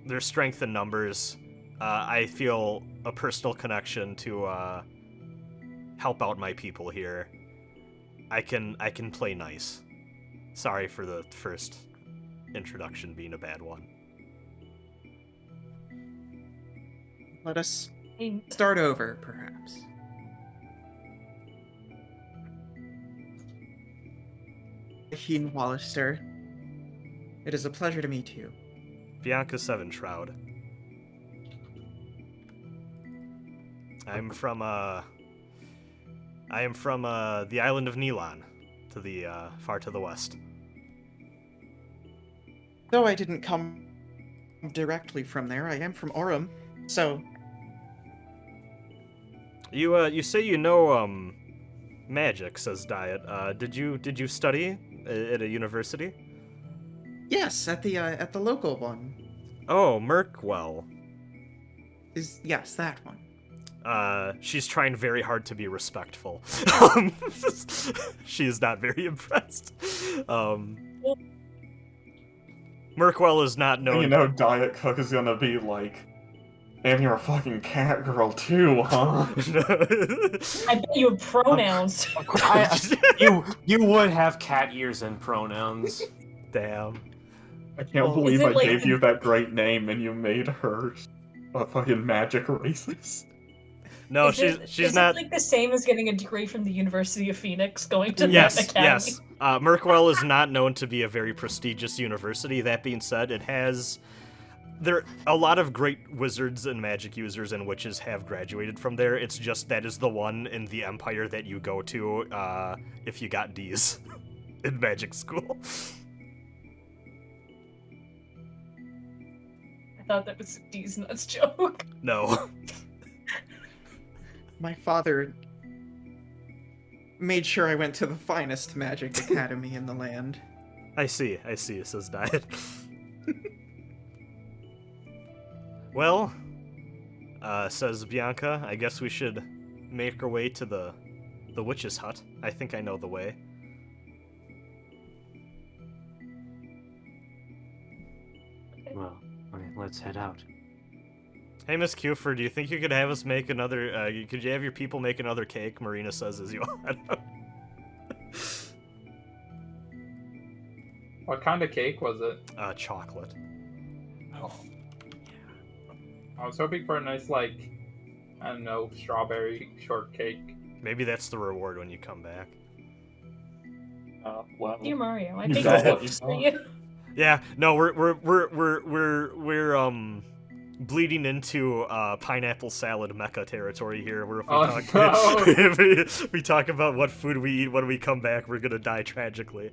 there's strength in numbers. I feel a personal connection to help out my people here. I can play nice. Sorry for the first introduction being a bad one. Let us start over, perhaps. Heen Wallister, it is a pleasure to meet you. Bianca Seven Shroud. I am from the island of Nilon, to the far to the west. Though I didn't come directly from there, I am from Orem, so... You say you know magic, says Diet. Did you study at a university? Yes, at the local one. Oh, Merkwell. Yes, that one. She's trying very hard to be respectful. She is not very impressed. Merkwell is not known. You know, Diet Cook is gonna be like, and you're a fucking cat girl too, huh? I bet you have pronouns. You would have cat ears and pronouns. Damn. I can't Well, believe is it I like gave the- you that great name and you made her a fucking magic racist. No, Is she's it not. like the same as getting a degree from the University of Phoenix, going to Yes, that academy? yes. Merkwell is not known to be a very prestigious university. That being said, it has. A lot of great wizards and magic users and witches have graduated from there. It's just that is the one in the Empire that you go to if you got D's in magic school. I thought that was a D's nuts joke. No. My father made sure I went to the finest magic academy in the land. I see, says Diet. Well, says Bianca, I guess we should make our way to the witch's hut. I think I know the way. Well, okay, let's head out. Hey, Miss Cuford, do you think you could have us make another, could you have your people make another cake? Marina says as you head out. What kind of cake was it? Chocolate. Oh. I was hoping for a nice, like, I don't know, strawberry shortcake. Maybe that's the reward when you come back. Well, Dear Mario, I You think got this what is you for want. you. Yeah, no, we're bleeding into pineapple salad mecca territory here, where if we Oh, talk no. if we talk about what food we eat when we come back, we're gonna die tragically.